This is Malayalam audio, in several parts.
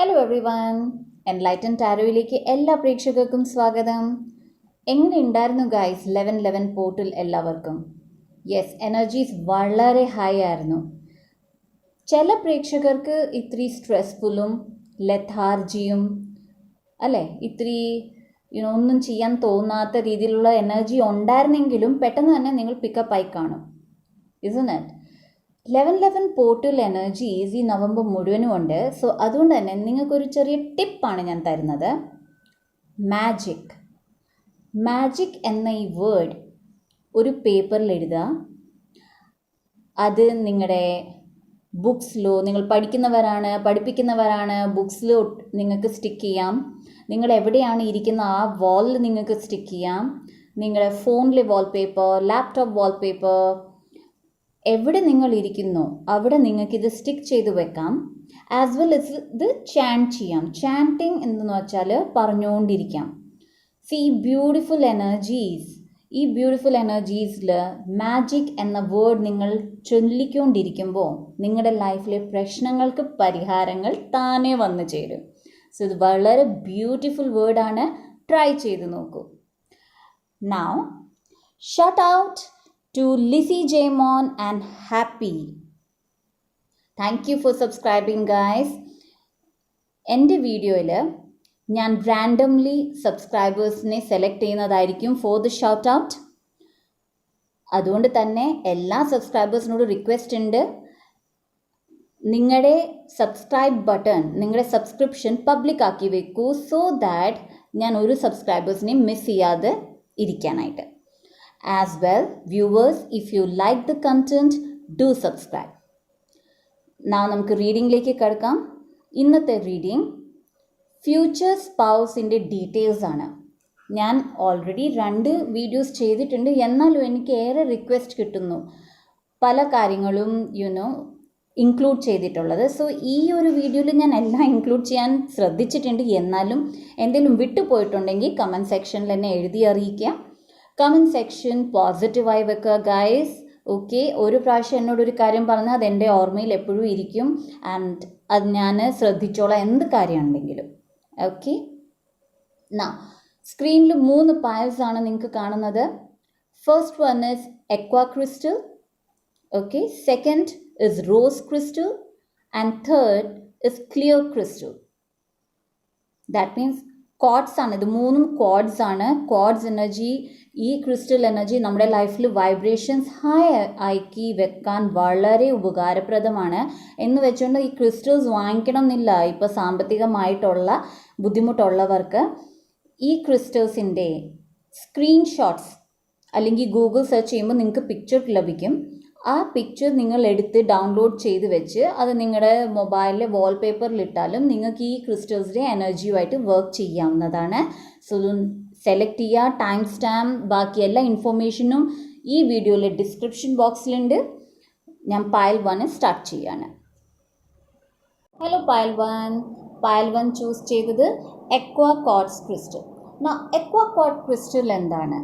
ഹലോ എവ്രി വൺ, എൻലൈറ്റൻ ടാരോയിലേക്ക് എല്ലാ പ്രേക്ഷകർക്കും സ്വാഗതം. എങ്ങനെ ഉണ്ടായിരുന്നു ഗൈസ് 11-11 പോർട്ടിൽ എല്ലാവർക്കും? യെസ്, എനർജീസ് വളരെ ഹൈ ആയിരുന്നു. ചില പ്രേക്ഷകർക്ക് ഇത്തിരി സ്ട്രെസ്ഫുള്ളും ലെഥാർജിയും അല്ലേ, ഇത്തിരി ഒന്നും ചെയ്യാൻ തോന്നാത്ത രീതിയിലുള്ള എനർജി ഉണ്ടായിരുന്നെങ്കിലും പെട്ടെന്ന് തന്നെ നിങ്ങൾ പിക്കപ്പ് ആയി കാണും. ഇസ്n't it? 11-11 പോർട്ടൽ എനർജീസ് ഈ നവംബർ മുഴുവനും ഉണ്ട്. സോ അതുകൊണ്ട് തന്നെ നിങ്ങൾക്കൊരു ചെറിയ ടിപ്പാണ് ഞാൻ തരുന്നത്. മാജിക് എന്ന ഈ വേർഡ് ഒരു പേപ്പറിൽ എഴുതുക. അത് നിങ്ങളുടെ ബുക്സിലോ, നിങ്ങൾ പഠിപ്പിക്കുന്നവരാണ് ബുക്സിലോ നിങ്ങൾക്ക് സ്റ്റിക്ക് ചെയ്യാം. നിങ്ങൾ എവിടെയാണ് ഇരിക്കുന്ന ആ വാളിൽ നിങ്ങൾക്ക് സ്റ്റിക്ക് ചെയ്യാം. നിങ്ങളുടെ ഫോണിലെ വാൾപേപ്പർ, ലാപ്ടോപ്പ് വാൾപേപ്പർ, എവിടെ നിങ്ങൾ ഇരിക്കുന്നോ അവിടെ നിങ്ങൾക്കിത് സ്റ്റിക്ക് ചെയ്ത് വെക്കാം. ആസ് വെൽ എസ് ഇത് ചാൻറ്റ് ചെയ്യാം. ചാൻറ്റിങ് എന്തെന്ന് വെച്ചാൽ പറഞ്ഞുകൊണ്ടിരിക്കാം. ഈ ബ്യൂട്ടിഫുൾ എനർജീസിൽ മാജിക് എന്ന വേർഡ് നിങ്ങൾ ചൊല്ലിക്കൊണ്ടിരിക്കുമ്പോൾ നിങ്ങളുടെ ലൈഫിലെ പ്രശ്നങ്ങൾക്ക് പരിഹാരങ്ങൾ താനേ വന്നു ചേരും. സോ ഇത് വളരെ ബ്യൂട്ടിഫുൾ വേർഡാണ്. ട്രൈ ചെയ്ത് നോക്കൂ. Now shut out to Lizzie Jaimon and Happy. Thank you for subscribing guys. എൻ്റെ വീഡിയോയിൽ ഞാൻ റാൻഡംലി സബ്സ്ക്രൈബേഴ്സിനെ സെലക്ട് ചെയ്യുന്നതായിരിക്കും ഫോർ ദ ഷൗട്ട് ഔട്ട്. അതുകൊണ്ട് തന്നെ എല്ലാ സബ്സ്ക്രൈബേഴ്സിനോട് റിക്വസ്റ്റ് ഉണ്ട്, നിങ്ങളുടെ സബ്സ്ക്രൈബ് ബട്ടൺ, നിങ്ങളുടെ സബ്സ്ക്രിപ്ഷൻ പബ്ലിക് ആക്കി വെക്കൂ. സോ ദാറ്റ് ഞാൻ ഒരു സബ്സ്ക്രൈബേഴ്സിനെയും മിസ് ചെയ്യാതെ ഇരിക്കാനായിട്ട്. As well, viewers, if you like the content, do subscribe. Now നമുക്ക് റീഡിങ്ങിലേക്ക് കിടക്കാം. ഇന്നത്തെ റീഡിങ് ഫ്യൂച്ചർ സ്പൗസിൻ്റെ ഡീറ്റെയിൽസ് ആണ്. ഞാൻ ഓൾറെഡി 2 വീഡിയോസ് ചെയ്തിട്ടുണ്ട്. എന്നാലും എനിക്ക് ഏറെ റിക്വസ്റ്റ് കിട്ടുന്നു പല കാര്യങ്ങളും ഇൻക്ലൂഡ് ചെയ്തിട്ടുള്ളത്. സോ ഈ ഒരു വീഡിയോയിൽ ഞാൻ എല്ലാം ഇൻക്ലൂഡ് ചെയ്യാൻ ശ്രദ്ധിച്ചിട്ടുണ്ട്. എന്നാലും എന്തെങ്കിലും വിട്ടുപോയിട്ടുണ്ടെങ്കിൽ കമൻറ്റ് സെക്ഷനിൽ എന്നെ എഴുതി അറിയിക്കുക. കമൻറ്റ് സെക്ഷൻ പോസിറ്റീവായി വെക്കുക ഗൈസ്. ഓക്കെ, ഒരു പ്രാവശ്യം എന്നോടൊരു കാര്യം പറഞ്ഞാൽ അതെൻ്റെ ഓർമ്മയിൽ എപ്പോഴും ഇരിക്കും. ആൻഡ് അത് ഞാൻ ശ്രദ്ധിച്ചോളാം എന്ത് കാര്യമുണ്ടെങ്കിലും. ഓക്കെ, സ്ക്രീനിൽ 3 പയൽസ് ആണ് നിങ്ങൾക്ക് കാണുന്നത്. First one is aqua crystal, okay, second is rose crystal and third is clear crystal. That means quartz ആണ്. ഇത് 3 ക്വാർട്സ് ആണ്. ക്വാർട്സ് എനർജി, ഈ ക്രിസ്റ്റൽ എനർജി നമ്മുടെ ലൈഫിൽ വൈബ്രേഷൻസ് ഹൈ ആക്കി വെക്കാൻ വളരെ ഉപകാരപ്രദമാണ്. എന്ന് വെച്ചുകൊണ്ട് ഈ ക്രിസ്റ്റൽസ് വാങ്ങിക്കണം എന്നില്ല. ഇപ്പോൾ സാമ്പത്തികമായിട്ടുള്ള ബുദ്ധിമുട്ടുള്ളവർക്ക് ഈ ക്രിസ്റ്റൽസിൻ്റെ സ്ക്രീൻഷോട്ട്സ് അല്ലെങ്കിൽ ഗൂഗിൾ സെർച്ച് ചെയ്യുമ്പോൾ നിങ്ങൾക്ക് പിക്ചർ ലഭിക്കും. ആ പിക്ചർ നിങ്ങൾ എടുത്ത് ഡൗൺലോഡ് ചെയ്ത് വെച്ച് അത് നിങ്ങളുടെ മൊബൈലിലെ വാൾപേപ്പറിലിട്ടാലും നിങ്ങൾക്ക് ഈ ക്രിസ്റ്റൽസിൻ്റെ എനർജിയുമായിട്ട് വർക്ക് ചെയ്യാവുന്നതാണ്. സോ സെലക്ട് ചെയ്യുക. ടൈം സ്റ്റാമ്പ്, ബാക്കി എല്ലാ ഇൻഫോർമേഷനും ഈ വീഡിയോയിലെ ഡിസ്ക്രിപ്ഷൻ ബോക്സിലുണ്ട്. ഞാൻ പയൽ 1 സ്റ്റാർട്ട് ചെയ്യാണ്. ഹലോ പയൽ 1 ചൂസ് ചെയ്തത് aqua quartz crystal. Aqua quartz crystal എന്താണ്?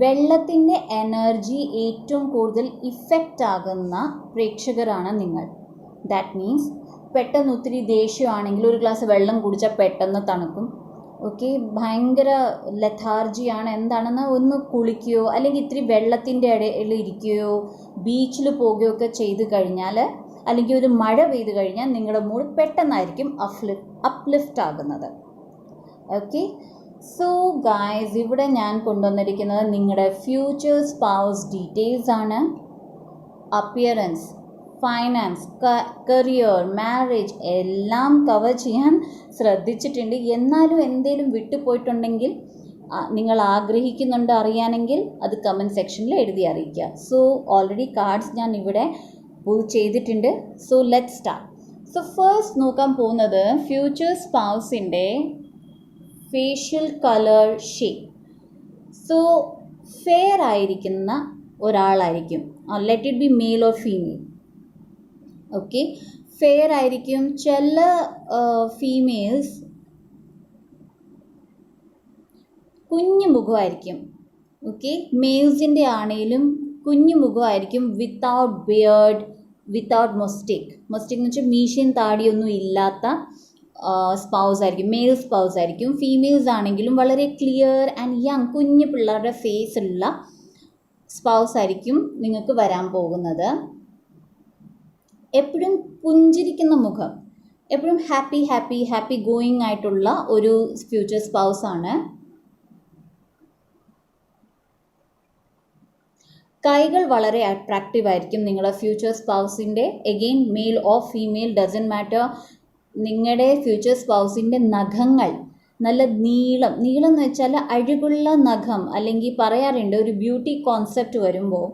വെള്ളത്തിൻ്റെ എനർജി ഏറ്റവും കൂടുതൽ ഇഫക്റ്റ് ആകുന്ന പ്രേക്ഷകരാണ് നിങ്ങൾ. ദാറ്റ് മീൻസ് പെട്ടെന്ന് ഒത്തിരി ദേഷ്യമാണെങ്കിൽ ഒരു ഗ്ലാസ് വെള്ളം കുടിച്ചാൽ പെട്ടെന്ന് തണുക്കും. ഓക്കെ, ഭയങ്കര ലെഥാർജിയാണ്, എന്താണെന്ന് ഒന്ന് കുളിക്കുകയോ അല്ലെങ്കിൽ ഇത്തിരി വെള്ളത്തിൻ്റെ ഇടയിൽ ഇരിക്കുകയോ ബീച്ചിൽ പോവുകയോ ഒക്കെ ചെയ്ത് കഴിഞ്ഞാൽ, അല്ലെങ്കിൽ ഒരു മഴ പെയ്ത് കഴിഞ്ഞാൽ നിങ്ങളുടെ മൂഡ് പെട്ടെന്നായിരിക്കും അപ്ലിഫ്റ്റ് ആകുന്നത്. ഓക്കെ, സോ ഗായ്സ്, ഇവിടെ ഞാൻ കൊണ്ടുവന്നിരിക്കുന്നത് നിങ്ങളുടെ ഫ്യൂച്ചർ സ്പൗസ് ഡീറ്റെയിൽസ് ആണ്. അപ്പിയറൻസ്, ഫൈനാൻസ്, കരിയർ, മാരേജ് എല്ലാം കവർ ചെയ്യാൻ ശ്രദ്ധിച്ചിട്ടുണ്ട്. എന്നാലും എന്തെങ്കിലും വിട്ടുപോയിട്ടുണ്ടെങ്കിൽ, നിങ്ങൾ ആഗ്രഹിക്കുന്നുണ്ട് അറിയാനെങ്കിൽ അത് കമൻറ്റ് സെക്ഷനിൽ എഴുതി അറിയിക്കുക. സോ ഓൾറെഡി കാർഡ്സ് ഞാൻ ഇവിടെ പുൾ ചെയ്തിട്ടുണ്ട്. So let start. So first നോക്കാൻ പോകുന്നത് ഫ്യൂച്ചർ സ്പൗസിൻ്റെ facial colour shade. So fair ആയിരിക്കുന്ന ഒരാളായിരിക്കും. Let it be male or female. Okay, fair ആയിരിക്കും. ചില ഫീമെയിൽസ് കുഞ്ഞു മുഖമായിരിക്കും. ഓക്കെ, മെയിൽസിൻ്റെ ആണെങ്കിലും കുഞ്ഞു മുഖമായിരിക്കും. വിത്തൗട്ട് ബിയർഡ്, വിത്തൗട്ട് മൊസ്റ്റിക് എന്ന് വെച്ചാൽ മീശയും താടിയൊന്നും ഇല്ലാത്ത സ്പൗസ് ആയിരിക്കും, മെയിൽ സ്പൗസ് ആയിരിക്കും. ഫീമെയിൽസ് ആണെങ്കിലും വളരെ ക്ലിയർ ആൻഡ് യങ്, കുഞ്ഞു പിള്ളേരുടെ ഫേസ് ഉള്ള സ്പൗസ് ആയിരിക്കും നിങ്ങൾക്ക് വരാൻ പോകുന്നത്. എപ്പോഴും പുഞ്ചിരിക്കുന്ന മുഖം, എപ്പോഴും ഹാപ്പി ഗോയിങ് ആയിട്ടുള്ള ഒരു ഫ്യൂച്ചർ സ്പൗസ് ആണ്. കൈകൾ വളരെ അട്രാക്റ്റീവ് ആയിരിക്കും നിങ്ങളുടെ ഫ്യൂച്ചർ സ്പൗസിൻ്റെ. Again male or female doesn't matter. നിങ്ങളുടെ ഫ്യൂച്ചർ സ്പൗസിൻ്റെ നഖങ്ങൾ നല്ല നീളം എന്ന് വെച്ചാൽ അഴകുള്ള നഖം, അല്ലെങ്കിൽ പറയാറുണ്ട് ഒരു ബ്യൂട്ടി കോൺസെപ്റ്റ് വരുമ്പോൾ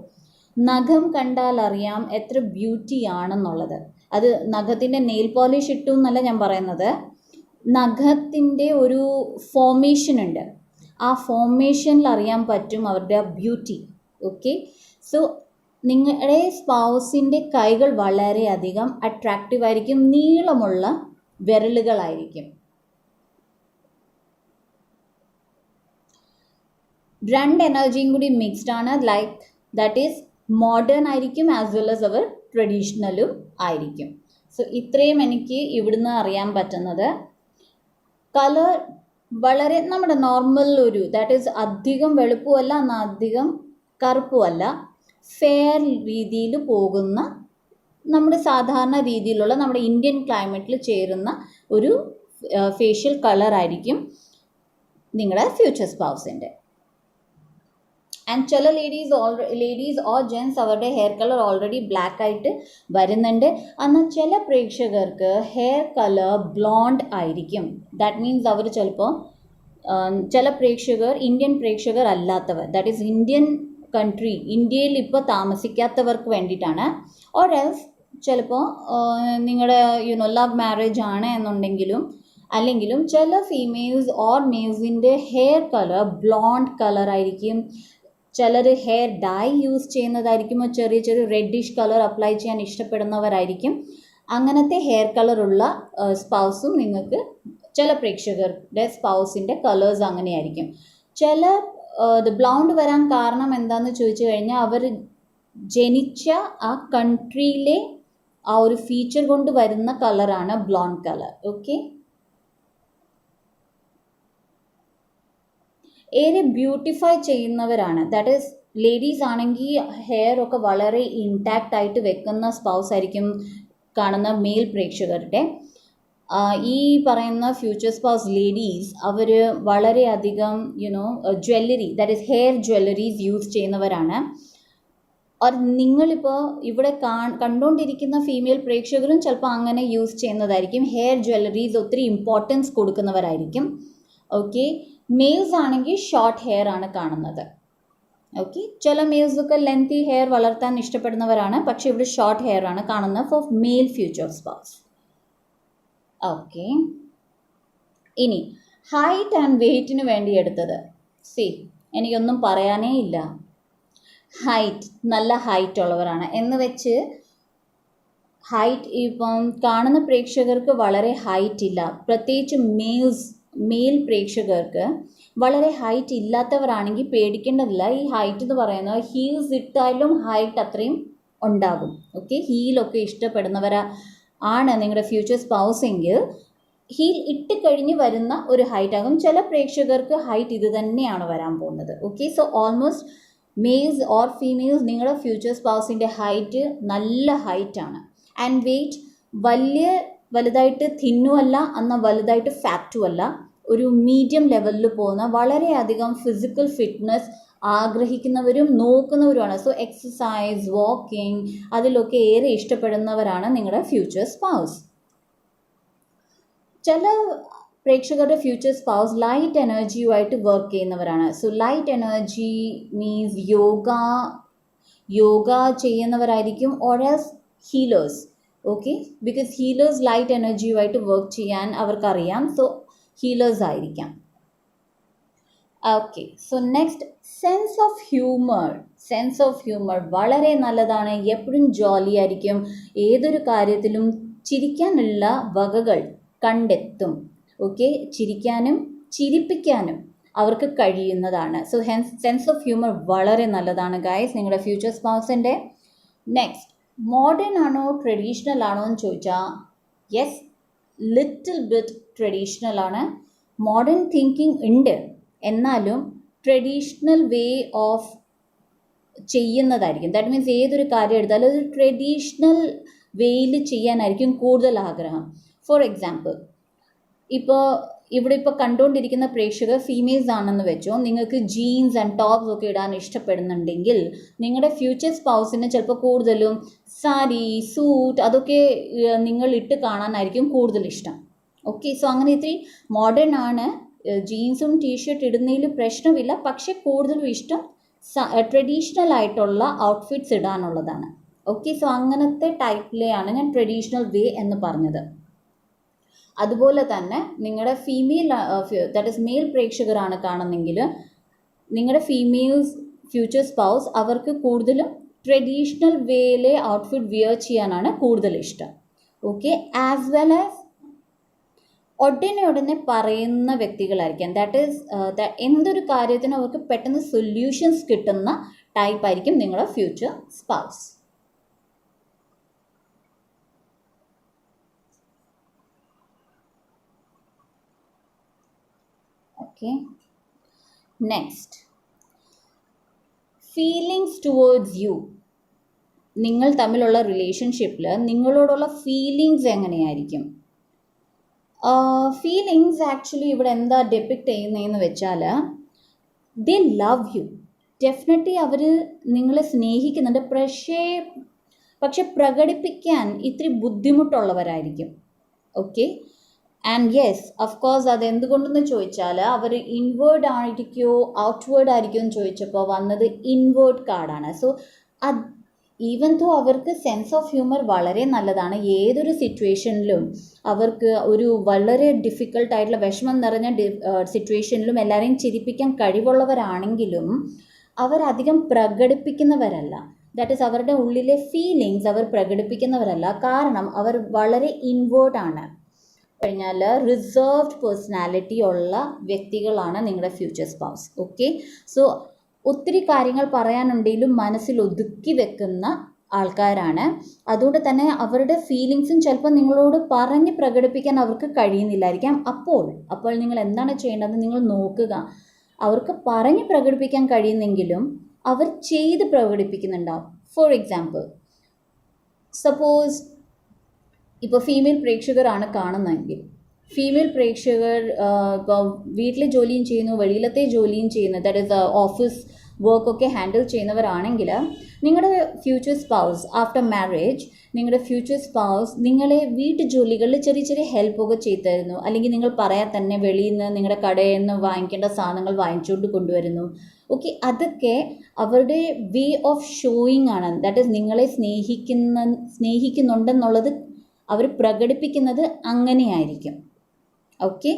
നഖം കണ്ടാൽ അറിയാം എത്ര ബ്യൂട്ടി ആണെന്നുള്ളത്. അത് നഖത്തിൻ്റെ നെയിൽ പോളിഷ് ഇട്ടു എന്നല്ല ഞാൻ പറയുന്നത്, നഖത്തിൻ്റെ ഒരു ഫോർമേഷൻ ഉണ്ട്, ആ ഫോർമേഷനിൽ അറിയാൻ പറ്റും അവരുടെ ബ്യൂട്ടി. ഓക്കെ, സോ നിങ്ങളുടെ സ്പൗസിൻ്റെ കൈകൾ വളരെയധികം അട്രാക്റ്റീവ് ആയിരിക്കും, നീളമുള്ള വിരലുകളായിരിക്കും. രണ്ട് എനർജിയും കൂടി മിക്സ്ഡ് ആണ്. ലൈക്ക് ദാറ്റ് ഈസ് മോഡേൺ ആയിരിക്കും ആസ് വെൽ ആസ് അവർ ട്രഡീഷണലും ആയിരിക്കും. സോ ഇത്രയും എനിക്ക് ഇവിടുന്ന് അറിയാൻ പറ്റുന്നത്. കളർ വളരെ നമ്മുടെ നോർമൽ ഒരു, ദാറ്റ് ഈസ് അധികം വെളുപ്പുമല്ല എന്നാൽ അധികം കറുപ്പുമല്ല, ഫെയർ രീതിയിൽ പോകുന്ന നമ്മുടെ സാധാരണ രീതിയിലുള്ള നമ്മുടെ ഇന്ത്യൻ ക്ലൈമറ്റിൽ ചേരുന്ന ഒരു ഫേഷ്യൽ കളറായിരിക്കും നിങ്ങളുടെ ഫ്യൂച്ചർ സ്പൗസിൻ്റെ. ആൻഡ് ചില ലേഡീസ് ഓർ ജെൻസ് അവരുടെ ഹെയർ കളർ ഓൾറെഡി ബ്ലാക്ക് ആയിട്ട് വരുന്നുണ്ട്. എന്നാൽ ചില പ്രേക്ഷകർക്ക് ഹെയർ കളർ ബ്ലോണ്ട് ആയിരിക്കും. ദാറ്റ് മീൻസ് അവർ ചിലപ്പോൾ ചില പ്രേക്ഷകർ ഇന്ത്യൻ പ്രേക്ഷകർ അല്ലാത്തവർ, ദാറ്റ് ഈസ് ഇന്ത്യൻ കൺട്രി, ഇന്ത്യയിൽ ഇപ്പോൾ താമസിക്കാത്തവർക്ക് വേണ്ടിയിട്ടാണ്. ഓർ എൽസ് ചിലപ്പോൾ നിങ്ങളുടെ ലവ് മാരേജ് ആണ് എന്നുണ്ടെങ്കിലും അല്ലെങ്കിലും ചില ഫീമെയിൽസ് ഓർ മെയിൽസിൻ്റെ ഹെയർ കളർ ബ്ലോണ്ട് കളർ ആയിരിക്കും. ചിലർ ഹെയർ ഡൈ യൂസ് ചെയ്യുന്നതായിരിക്കും, ചെറിയ റെഡിഷ് കളർ അപ്ലൈ ചെയ്യാൻ ഇഷ്ടപ്പെടുന്നവരായിരിക്കും. അങ്ങനത്തെ ഹെയർ കളറുള്ള സ്പൗസും നിങ്ങൾക്ക്, ചില പ്രേക്ഷകരുടെ സ്പൗസിൻ്റെ കളേഴ്സ് അങ്ങനെയായിരിക്കും. ചില ബ്ലൗണ്ട് വരാൻ കാരണം എന്താണെന്ന് ചോദിച്ചു കഴിഞ്ഞാൽ അവർ ജനിച്ച ആ കൺട്രിയിലെ ആ ഒരു ഫീച്ചർ കൊണ്ട് വരുന്ന കളറാണ് ബ്ലോണ്ട് കളർ. ഓക്കെ, ഏറെ ബ്യൂട്ടിഫൈ ചെയ്യുന്നവരാണ്. ദാറ്റ് ഈസ് ലേഡീസ് ആണെങ്കിൽ ഹെയർ ഒക്കെ വളരെ ഇൻടാക്റ്റ് ആയിട്ട് വെക്കുന്ന സ്പൗസ് ആയിരിക്കും കാണുന്ന മെയിൽ പ്രേക്ഷകരുടെ. ഈ പറയുന്ന ഫ്യൂച്ചർ സ്പൗസ് ലേഡീസ് അവർ വളരെയധികം jewellery, that is hair jewelleries use ചെയ്യുന്നവരാണ്. ഓർ നിങ്ങളിപ്പോൾ ഇവിടെ കണ്ടുകൊണ്ടിരിക്കുന്ന ഫീമെയിൽ പ്രേക്ഷകരും ചിലപ്പോൾ അങ്ങനെ യൂസ് ചെയ്യുന്നതായിരിക്കും. ഹെയർ ജ്വല്ലറീസ് ഒത്തിരി ഇമ്പോർട്ടൻസ് കൊടുക്കുന്നവരായിരിക്കും. ഓക്കെ, മെയിൽസ് ആണെങ്കിൽ ഷോർട്ട് ഹെയർ ആണ് കാണുന്നത്. ഓക്കെ, ചില മെയിൽസൊക്കെ ലെങ്തി ഹെയർ വളർത്താൻ ഇഷ്ടപ്പെടുന്നവരാണ്, പക്ഷേ ഇവിടെ ഷോർട്ട് ഹെയർ ആണ് കാണുന്നത് four mail future spouse. Okay, ഇനി ഹൈറ്റ് ആൻഡ് വെയ്റ്റിന് വേണ്ടി എടുത്തത്. എനിക്കൊന്നും പറയാനേ ഇല്ല. ഹൈറ്റ്, നല്ല ഹൈറ്റ് ഉള്ളവരാണ് എന്ന് വെച്ച് ഹൈറ്റ് ഇപ്പം കാണുന്ന പ്രേക്ഷകർക്ക് വളരെ ഹൈറ്റ് ഇല്ല, പ്രത്യേകിച്ച് മെയിൽ പ്രേക്ഷകർക്ക് വളരെ ഹൈറ്റ് ഇല്ലാത്തവരാണെങ്കിൽ പേടിക്കേണ്ടതില്ല. ഈ ഹൈറ്റ് എന്ന് പറയുന്നത് ഹീൽസ് ഇട്ടാലും ഹൈറ്റ് അത്രയും ഉണ്ടാകും. ഓക്കെ, ഹീലൊക്കെ ഇഷ്ടപ്പെടുന്നവരാണ് നിങ്ങളുടെ ഫ്യൂച്ചർ സ്പൗസെങ്കിൽ ഹീൽ ഇട്ട് കഴിഞ്ഞ് വരുന്ന ഒരു ഹൈറ്റ് ആകും. ചില പ്രേക്ഷകർക്ക് ഹൈറ്റ് ഇത് തന്നെയാണ് വരാൻ പോകുന്നത്. Okay, so almost males or females നിങ്ങളുടെ ഫ്യൂച്ചർ സ്പൗസിൻ്റെ ഹൈറ്റ് നല്ല ഹൈറ്റാണ്. ആൻഡ് വെയ്റ്റ് വലുതായിട്ട് തിന്നുമല്ല എന്നാൽ വലുതായിട്ട് ഫാറ്റുമല്ല, ഒരു മീഡിയം ലെവലിൽ പോകുന്ന വളരെയധികം ഫിസിക്കൽ ഫിറ്റ്നസ് ആഗ്രഹിക്കുന്നവരും നോക്കുന്നവരുമാണ്. സോ എക്സസൈസ്, വാക്കിംഗ് അതിലൊക്കെ ഏറെ ഇഷ്ടപ്പെടുന്നവരാണ് നിങ്ങളുടെ ഫ്യൂച്ചർ സ്പൗസ്. ചില പ്രേക്ഷകരുടെ ഫ്യൂച്ചർ സ്പൗസ് ലൈറ്റ് എനർജിയുമായിട്ട് വർക്ക് ചെയ്യുന്നവരാണ്. So light energy means yoga ചെയ്യുന്നവരായിരിക്കും, or else healers. Okay, because healers light എനർജിയുമായിട്ട് വർക്ക് ചെയ്യാൻ അവർക്കറിയാം. സോ ഹീലേഴ്സ് ആയിരിക്കാം. Okay, so next sense of humour വളരെ നല്ലതാണ്. എപ്പോഴും ജോലി ആയിരിക്കും, ഏതൊരു കാര്യത്തിലും ചിരിക്കാനുള്ള വകകൾ കണ്ടെത്തും. ഓക്കെ, ചിരിക്കാനും ചിരിപ്പിക്കാനും അവർക്ക് കഴിയുന്നതാണ്. സോ സെൻസ് ഓഫ് ഹ്യൂമർ വളരെ നല്ലതാണ് ഗൈസ് നിങ്ങളുടെ ഫ്യൂച്ചർ സ്പൗസിൻ്റെ. നെക്സ്റ്റ്, മോഡേൺ ആണോ ട്രഡീഷണൽ ആണോ എന്ന് ചോദിച്ചാൽ യെസ്, ലിറ്റിൽ ബിറ്റ് ട്രഡീഷണൽ ആണ്. മോഡേൺ തിങ്കിങ് ഉണ്ട്, എന്നാലും ട്രഡീഷണൽ വേ ഓഫ് ചെയ്യുന്നതായിരിക്കും. ദാറ്റ് മീൻസ് ഏതൊരു കാര്യം എടുത്താലും ഒരു ട്രഡീഷണൽ വേയിൽ ചെയ്യാനായിരിക്കും കൂടുതൽ ആഗ്രഹം. ഫോർ എക്സാമ്പിൾ, ഇപ്പോൾ കണ്ടുകൊണ്ടിരിക്കുന്ന പ്രേക്ഷകർ ഫീമെയിൽസ് ആണെന്ന് വെച്ചോ, നിങ്ങൾക്ക് ജീൻസ് ആൻഡ് ടോപ്സ് ഒക്കെ ഇടാൻ ഇഷ്ടപ്പെടുന്നുണ്ടെങ്കിൽ നിങ്ങളുടെ ഫ്യൂച്ചർ സ്പൗസിന് ചിലപ്പോൾ കൂടുതലും സാരി, സൂട്ട് അതൊക്കെ നിങ്ങൾ ഇട്ട് കാണാനായിരിക്കും കൂടുതൽ ഇഷ്ടം. ഓക്കെ, സോ അങ്ങനെ ഇത്തിരി മോഡേൺ ആണ്, ജീൻസും ടീഷർട്ട് ഇടുന്നതിൽ പ്രശ്നമില്ല, പക്ഷെ കൂടുതലും ഇഷ്ടം ട്രഡീഷണൽ ആയിട്ടുള്ള ഔട്ട്ഫിറ്റ്സ് ഇടാനുള്ളതാണ്. ഓക്കെ, സോ അങ്ങനത്തെ ടൈപ്പിലെയാണ് ഞാൻ ട്രഡീഷണൽ വേ എന്ന് പറഞ്ഞത്. അതുപോലെ തന്നെ നിങ്ങളുടെ ഫീമെയിൽ ദാറ്റ് ഈസ് മെയിൽ പ്രേക്ഷകരാണ് കാണുന്നെങ്കിൽ നിങ്ങളുടെ ഫീമെയിൽസ് ഫ്യൂച്ചർ സ്പൗസ് അവർക്ക് കൂടുതലും ട്രഡീഷണൽ വേയിലെ ഔട്ട്ഫിറ്റ് വിയർ ചെയ്യാനാണ് കൂടുതൽ ഇഷ്ടം. ഓക്കെ, ആസ് വെൽ ആസ് ഉടനെ പറയുന്ന വ്യക്തികളായിരിക്കാം. ദാറ്റ് ഈസ് എന്തൊരു കാര്യത്തിനും അവർക്ക് പെട്ടെന്ന് സൊല്യൂഷൻസ് കിട്ടുന്ന ടൈപ്പ് ആയിരിക്കും നിങ്ങളുടെ future spouse. Okay, next, feelings towards you. നിങ്ങൾ തമ്മിലുള്ള റിലേഷൻഷിപ്പിൽ നിങ്ങളോടുള്ള ഫീലിങ്സ് എങ്ങനെയായിരിക്കും? ഫീലിങ്സ് ആക്ച്വലി ഇവിടെ എന്താ ഡെപ്പിക്റ്റ് ചെയ്യുന്നതെന്ന് വെച്ചാൽ, ദേ ലവ് യു, ഡെഫിനറ്റ്ലി അവർ നിങ്ങളെ സ്നേഹിക്കുന്നുണ്ട്, പക്ഷെ പ്രകടിപ്പിക്കാൻ ഇത്തിരി ബുദ്ധിമുട്ടുള്ളവരായിരിക്കും. ഓക്കെ, ആൻഡ് യെസ്, അഫ്കോഴ്സ് അതെന്തുകൊണ്ടെന്ന് ചോദിച്ചാൽ അവർ ഇൻവേർഡ് ആയിരിക്കുമോ ഔട്ട്വേർഡ് ആയിരിക്കുമോ എന്ന് ചോദിച്ചപ്പോൾ വന്നത് ഇൻവേർഡ് കാർഡാണ്. സോ ഈവൻ ദോ അവർക്ക് സെൻസ് ഓഫ് ഹ്യൂമർ വളരെ നല്ലതാണ്, ഏതൊരു സിറ്റുവേഷനിലും അവർക്ക് ഒരു വളരെ ഡിഫിക്കൽട്ടായിട്ടുള്ള വിഷമം നിറഞ്ഞ സിറ്റുവേഷനിലും എല്ലാവരെയും ചിരിപ്പിക്കാൻ കഴിവുള്ളവരാണെങ്കിലും അവരധികം പ്രകടിപ്പിക്കുന്നവരല്ല. ദാറ്റ് ഈസ് അവരുടെ ഉള്ളിലെ ഫീലിങ്സ് അവർ പ്രകടിപ്പിക്കുന്നവരല്ല, കാരണം അവർ വളരെ ഇൻവേർഡാണ്. കഴിഞ്ഞാൽ റിസർവ്ഡ് പേഴ്സണാലിറ്റി ഉള്ള വ്യക്തികളാണ് നിങ്ങളുടെ ഫ്യൂച്ചർ സ്പൗസ്. ഓക്കെ, സോ ഒത്തിരി കാര്യങ്ങൾ പറയാനുണ്ടെങ്കിലും മനസ്സിൽ ഒതുക്കി വെക്കുന്ന ആൾക്കാരാണ്. അതുകൊണ്ട് തന്നെ അവരുടെ ഫീലിങ്സും ചിലപ്പോൾ നിങ്ങളോട് പറഞ്ഞ് പ്രകടിപ്പിക്കാൻ അവർക്ക് കഴിയുന്നില്ലായിരിക്കാം. അപ്പോൾ നിങ്ങൾ എന്താണ് ചെയ്യേണ്ടത്? നിങ്ങൾ നോക്കുക, അവർക്ക് പറഞ്ഞ് പ്രകടിപ്പിക്കാൻ കഴിയുന്നെങ്കിലും അവർ ചെയ്ത് പ്രകടിപ്പിക്കുന്നുണ്ടാവും. ഫോർ എക്സാമ്പിൾ, സപ്പോസ് ഇപ്പോൾ ഫീമെയിൽ പ്രേക്ഷകരാണ് കാണുന്നതെങ്കിൽ, ഫീമെയിൽ പ്രേക്ഷകർ ഇപ്പോൾ വീട്ടിലെ ജോലിയും ചെയ്യുന്നു, വെളിയിലത്തെ ജോലിയും ചെയ്യുന്നു, ദാറ്റ് ഈസ് ഓഫീസ് വർക്കൊക്കെ ഹാൻഡിൽ ചെയ്യുന്നവരാണെങ്കിൽ നിങ്ങളുടെ ഫ്യൂച്ചർ സ്പൗസ് ആഫ്റ്റർ മാരേജ്, നിങ്ങളുടെ ഫ്യൂച്ചർ സ്പൗസ് നിങ്ങളെ വീട്ടു ജോലികളിൽ ചെറിയ ചെറിയ ഹെൽപ്പൊക്കെ ചെയ്തു തരുന്നു, അല്ലെങ്കിൽ നിങ്ങൾ പറയാൻ തന്നെ വെളിയിൽ നിന്ന് നിങ്ങളുടെ കടയിൽ നിന്ന് വാങ്ങിക്കേണ്ട സാധനങ്ങൾ വാങ്ങിച്ചുകൊണ്ട് കൊണ്ടുവരുന്നു. ഓക്കെ, അതൊക്കെ അവരുടെ വേ ഓഫ് ഷോയിങ് ആണ്. ദാറ്റ് ഈസ് നിങ്ങളെ സ്നേഹിക്കുന്നുണ്ടെന്നുള്ളത് അവർ പ്രകടിപ്പിക്കുന്നത് അങ്ങനെയായിരിക്കും. ഓക്കെ,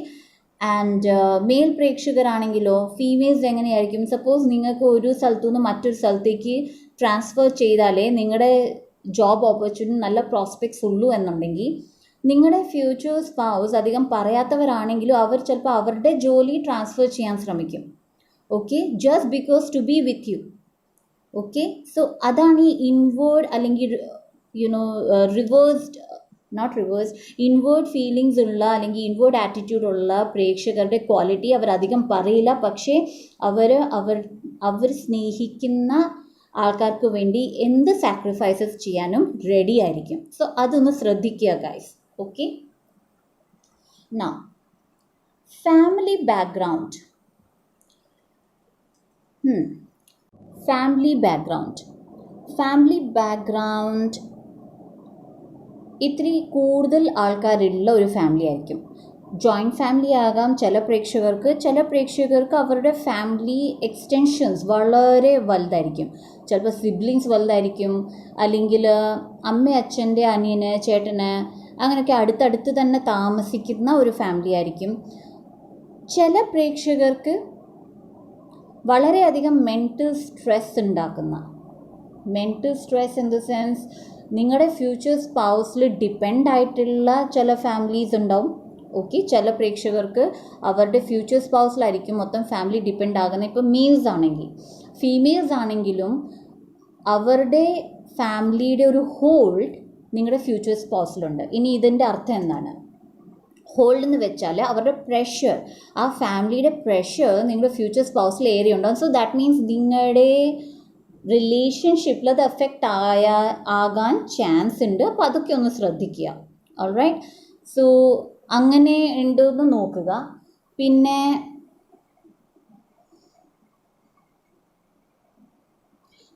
ആൻഡ് മെയിൽ പ്രേക്ഷകരാണെങ്കിലോ ഫീമെയിൽസ് എങ്ങനെയായിരിക്കും? സപ്പോസ് നിങ്ങൾക്ക് ഒരു സ്ഥലത്തു നിന്ന് മറ്റൊരു സ്ഥലത്തേക്ക് ട്രാൻസ്ഫർ ചെയ്താലേ നിങ്ങളുടെ ജോബ് ഓപ്പർച്യൂണിറ്റി നല്ല പ്രോസ്പെക്ട്സ് ഉള്ളൂ എന്നുണ്ടെങ്കിൽ നിങ്ങളുടെ ഫ്യൂച്ചർ സ്പൗസ് അധികം പറയാത്തവരാണെങ്കിലും അവർ ചിലപ്പോൾ അവരുടെ ജോലി ട്രാൻസ്ഫർ ചെയ്യാൻ ശ്രമിക്കും. Okay, just because to be with you. Okay, so അതാണ് ഈ ഇൻവേർഡ് അല്ലെങ്കിൽ ഇൻവേർഡ് ഫീലിങ്സ് ഉള്ള അല്ലെങ്കിൽ ഇൻവേർഡ് ആറ്റിറ്റ്യൂഡ് ഉള്ള പ്രേക്ഷകരുടെ ക്വാളിറ്റി. അവരധികം പറയില്ല, പക്ഷേ അവർ സ്നേഹിക്കുന്ന ആൾക്കാർക്ക് വേണ്ടി എന്ത് സാക്രിഫൈസസ് ചെയ്യാനും റെഡി ആയിരിക്കും. സോ അതൊന്ന് ശ്രദ്ധിക്കുക guys. Okay, now family background. Family background ഇത്തിരി കൂടുതൽ ആൾക്കാരുള്ള ഒരു ഫാമിലി ആയിരിക്കും. ജോയിൻറ്റ് ഫാമിലി ആകാം ചില പ്രേക്ഷകർക്ക് അവരുടെ ഫാമിലി എക്സ്റ്റൻഷൻസ് വളരെ വലുതായിരിക്കും. ചിലപ്പോൾ സിബ്ലിങ്സ് വലുതായിരിക്കും, അല്ലെങ്കിൽ അമ്മ, അച്ഛൻ്റെ അനിയന്, ചേട്ടന് അങ്ങനെയൊക്കെ അടുത്തടുത്ത് തന്നെ താമസിക്കുന്ന ഒരു ഫാമിലി ആയിരിക്കും. ചില പ്രേക്ഷകർക്ക് വളരെയധികം മെൻ്റൽ സ്ട്രെസ് ഉണ്ടാക്കുന്ന, mental stress in the sense നിങ്ങളുടെ ഫ്യൂച്ചർ സ്പൗസിൽ ഡിപ്പെൻഡ് ആയിട്ടുള്ള ചില ഫാമിലീസ് ഉണ്ടാവും. ഓക്കെ, ചില പ്രേക്ഷകർക്ക് അവരുടെ ഫ്യൂച്ചർ സ്പൗസിലായിരിക്കും മൊത്തം ഫാമിലി ഡിപ്പെൻഡ് ആകുന്നത്. ഇപ്പോൾ മെയിൽസ് ആണെങ്കിൽ, ഫീമെയിൽസ് ആണെങ്കിലും അവരുടെ ഫാമിലിയുടെ ഒരു ഹോൾഡ് നിങ്ങളുടെ ഫ്യൂച്ചർ സ്പൗസിലുണ്ട്. ഇനി ഇതിൻ്റെ അർത്ഥം എന്താണ്? ഹോൾഡ് എന്ന് വെച്ചാൽ അവരുടെ പ്രഷർ, ആ ഫാമിലിയുടെ പ്രഷർ നിങ്ങളുടെ ഫ്യൂച്ചർ സ്പൗസിൽ ഏറെ ഉണ്ടാകും. സോ ദാറ്റ് മീൻസ് നിങ്ങളുടെ റിലേഷൻഷിപ്പിൽ അത് എഫക്റ്റ് ആകാൻ ചാൻസ് ഉണ്ട്. അപ്പോൾ അതൊക്കെ ഒന്ന് ശ്രദ്ധിക്കുക. ഓൾറൈറ്റ്, സോ അങ്ങനെ ഉണ്ടെന്ന് നോക്കുക. പിന്നെ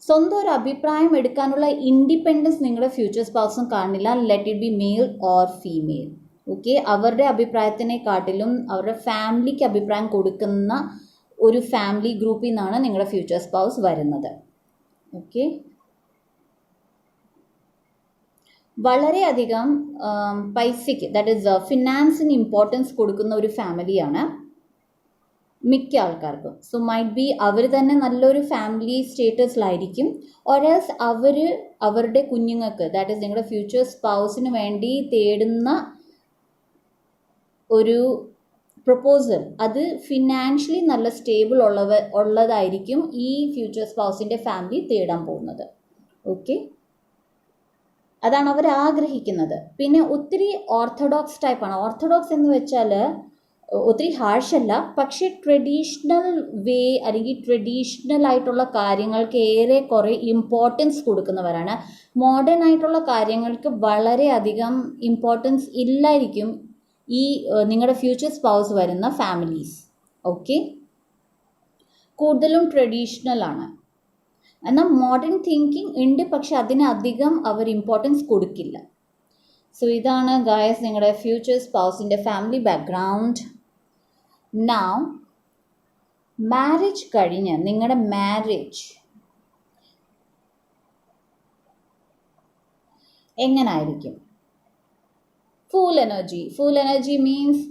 സ്വന്തം ഒരു അഭിപ്രായം എടുക്കാനുള്ള ഇൻഡിപെൻഡൻസ് നിങ്ങളുടെ ഫ്യൂച്ചർ സ്പൗസും കാണില്ല. Let it be male or female. Okay, അവരുടെ അഭിപ്രായത്തിനെക്കാട്ടിലും അവരുടെ ഫാമിലിക്ക് അഭിപ്രായം കൊടുക്കുന്ന ഒരു ഫാമിലി ഗ്രൂപ്പിൽ നിന്നാണ് നിങ്ങളുടെ ഫ്യൂച്ചർ സ്പൗസ് വരുന്നത്. ഓക്കെ, വളരെയധികം പൈസയ്ക്ക്, ദാറ്റ് ഈസ് ഫിനാൻസിന് ഇമ്പോർട്ടൻസ് കൊടുക്കുന്ന ഒരു ഫാമിലിയാണ് മിക്ക ആൾക്കാർക്കും. സോ മൈറ്റ് ബി അവർ തന്നെ നല്ലൊരു ഫാമിലി സ്റ്റേറ്റസിലായിരിക്കും, ഓരേഴ്സ് അവരുടെ കുഞ്ഞുങ്ങൾക്ക്, ദാറ്റ് ഈസ് നിങ്ങളുടെ ഫ്യൂച്ചർ സ്പൗസിന് വേണ്ടി തേടുന്ന ഒരു പ്രപ്പോസൽ അത് ഫിനാൻഷ്യലി നല്ല സ്റ്റേബിൾ ഉള്ളതായിരിക്കും ഈ ഫ്യൂച്ചർ സ്പൗസിൻ്റെ ഫാമിലി തേടാൻ പോകുന്നത്. ഓക്കെ, അതാണ് അവർ ആഗ്രഹിക്കുന്നത്. പിന്നെ ഒത്തിരി ഓർത്തഡോക്സ് ടൈപ്പാണ്. ഓർത്തഡോക്സ് എന്ന് വെച്ചാൽ ഒത്തിരി ഹാർഷ് അല്ല, പക്ഷേ ട്രഡീഷണൽ വേ അല്ലെങ്കിൽ ട്രഡീഷണൽ ആയിട്ടുള്ള കാര്യങ്ങൾക്ക് ഏറെ കുറേ ഇമ്പോർട്ടൻസ് കൊടുക്കുന്നവരാണ്. മോഡേൺ ആയിട്ടുള്ള കാര്യങ്ങൾക്ക് വളരെയധികം ഇമ്പോർട്ടൻസ് ഇല്ലായിരിക്കും ഈ നിങ്ങളുടെ ഫ്യൂച്ചർ സ്പൗസ് വരുന്ന ഫാമിലീസ്. ഓക്കെ, കൂടുതലും ട്രഡീഷണൽ ആണ്. എന്നാൽ മോഡേൺ തിങ്കിങ് ഉണ്ട്, പക്ഷെ അതിനധികം അവർ ഇമ്പോർട്ടൻസ് കൊടുക്കില്ല. സോ ഇതാണ് ഗായസ് നിങ്ങളുടെ ഫ്യൂച്ചർ സ്പൗസിൻ്റെ ഫാമിലി ബാക്ക്ഗ്രൗണ്ട്. നൗ മാരേജ് കഴിഞ്ഞ് നിങ്ങളുടെ മാരേജ് എങ്ങനായിരിക്കും? Full energy means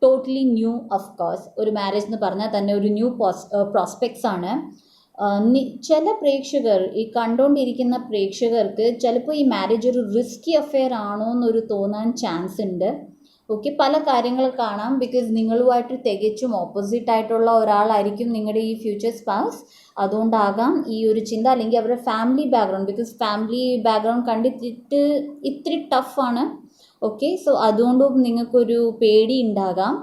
totally new. Of course ഒരു മാരേജ് എന്ന് പറഞ്ഞാൽ തന്നെ ഒരു ന്യൂ പ്രോസ്പെക്ട്സ് ആണ്. ചില പ്രേക്ഷകർ, ഈ കണ്ടുകൊണ്ടിരിക്കുന്ന പ്രേക്ഷകർക്ക് ചിലപ്പോൾ ഈ മാരേജ് ഒരു റിസ്കി അഫെയർ ആണോ എന്നൊരു തോന്നാൻ ചാൻസ് ഉണ്ട്. ഓക്കെ, പല കാര്യങ്ങൾ കാണാം. ബിക്കോസ് നിങ്ങളുമായിട്ട് തികച്ചും ഓപ്പോസിറ്റ് ആയിട്ടുള്ള ഒരാളായിരിക്കും നിങ്ങളുടെ ഈ ഫ്യൂച്ചർ സ്പൗസ്. അതുകൊണ്ടാകാം ഈ ഒരു ചിന്ത, അല്ലെങ്കിൽ അവരുടെ family background, because family background കണ്ടിട്ട് ഇത്തിരി ടഫാണ്. ഓക്കെ, സോ അതുകൊണ്ടും നിങ്ങൾക്കൊരു പേടി ഉണ്ടാകാം.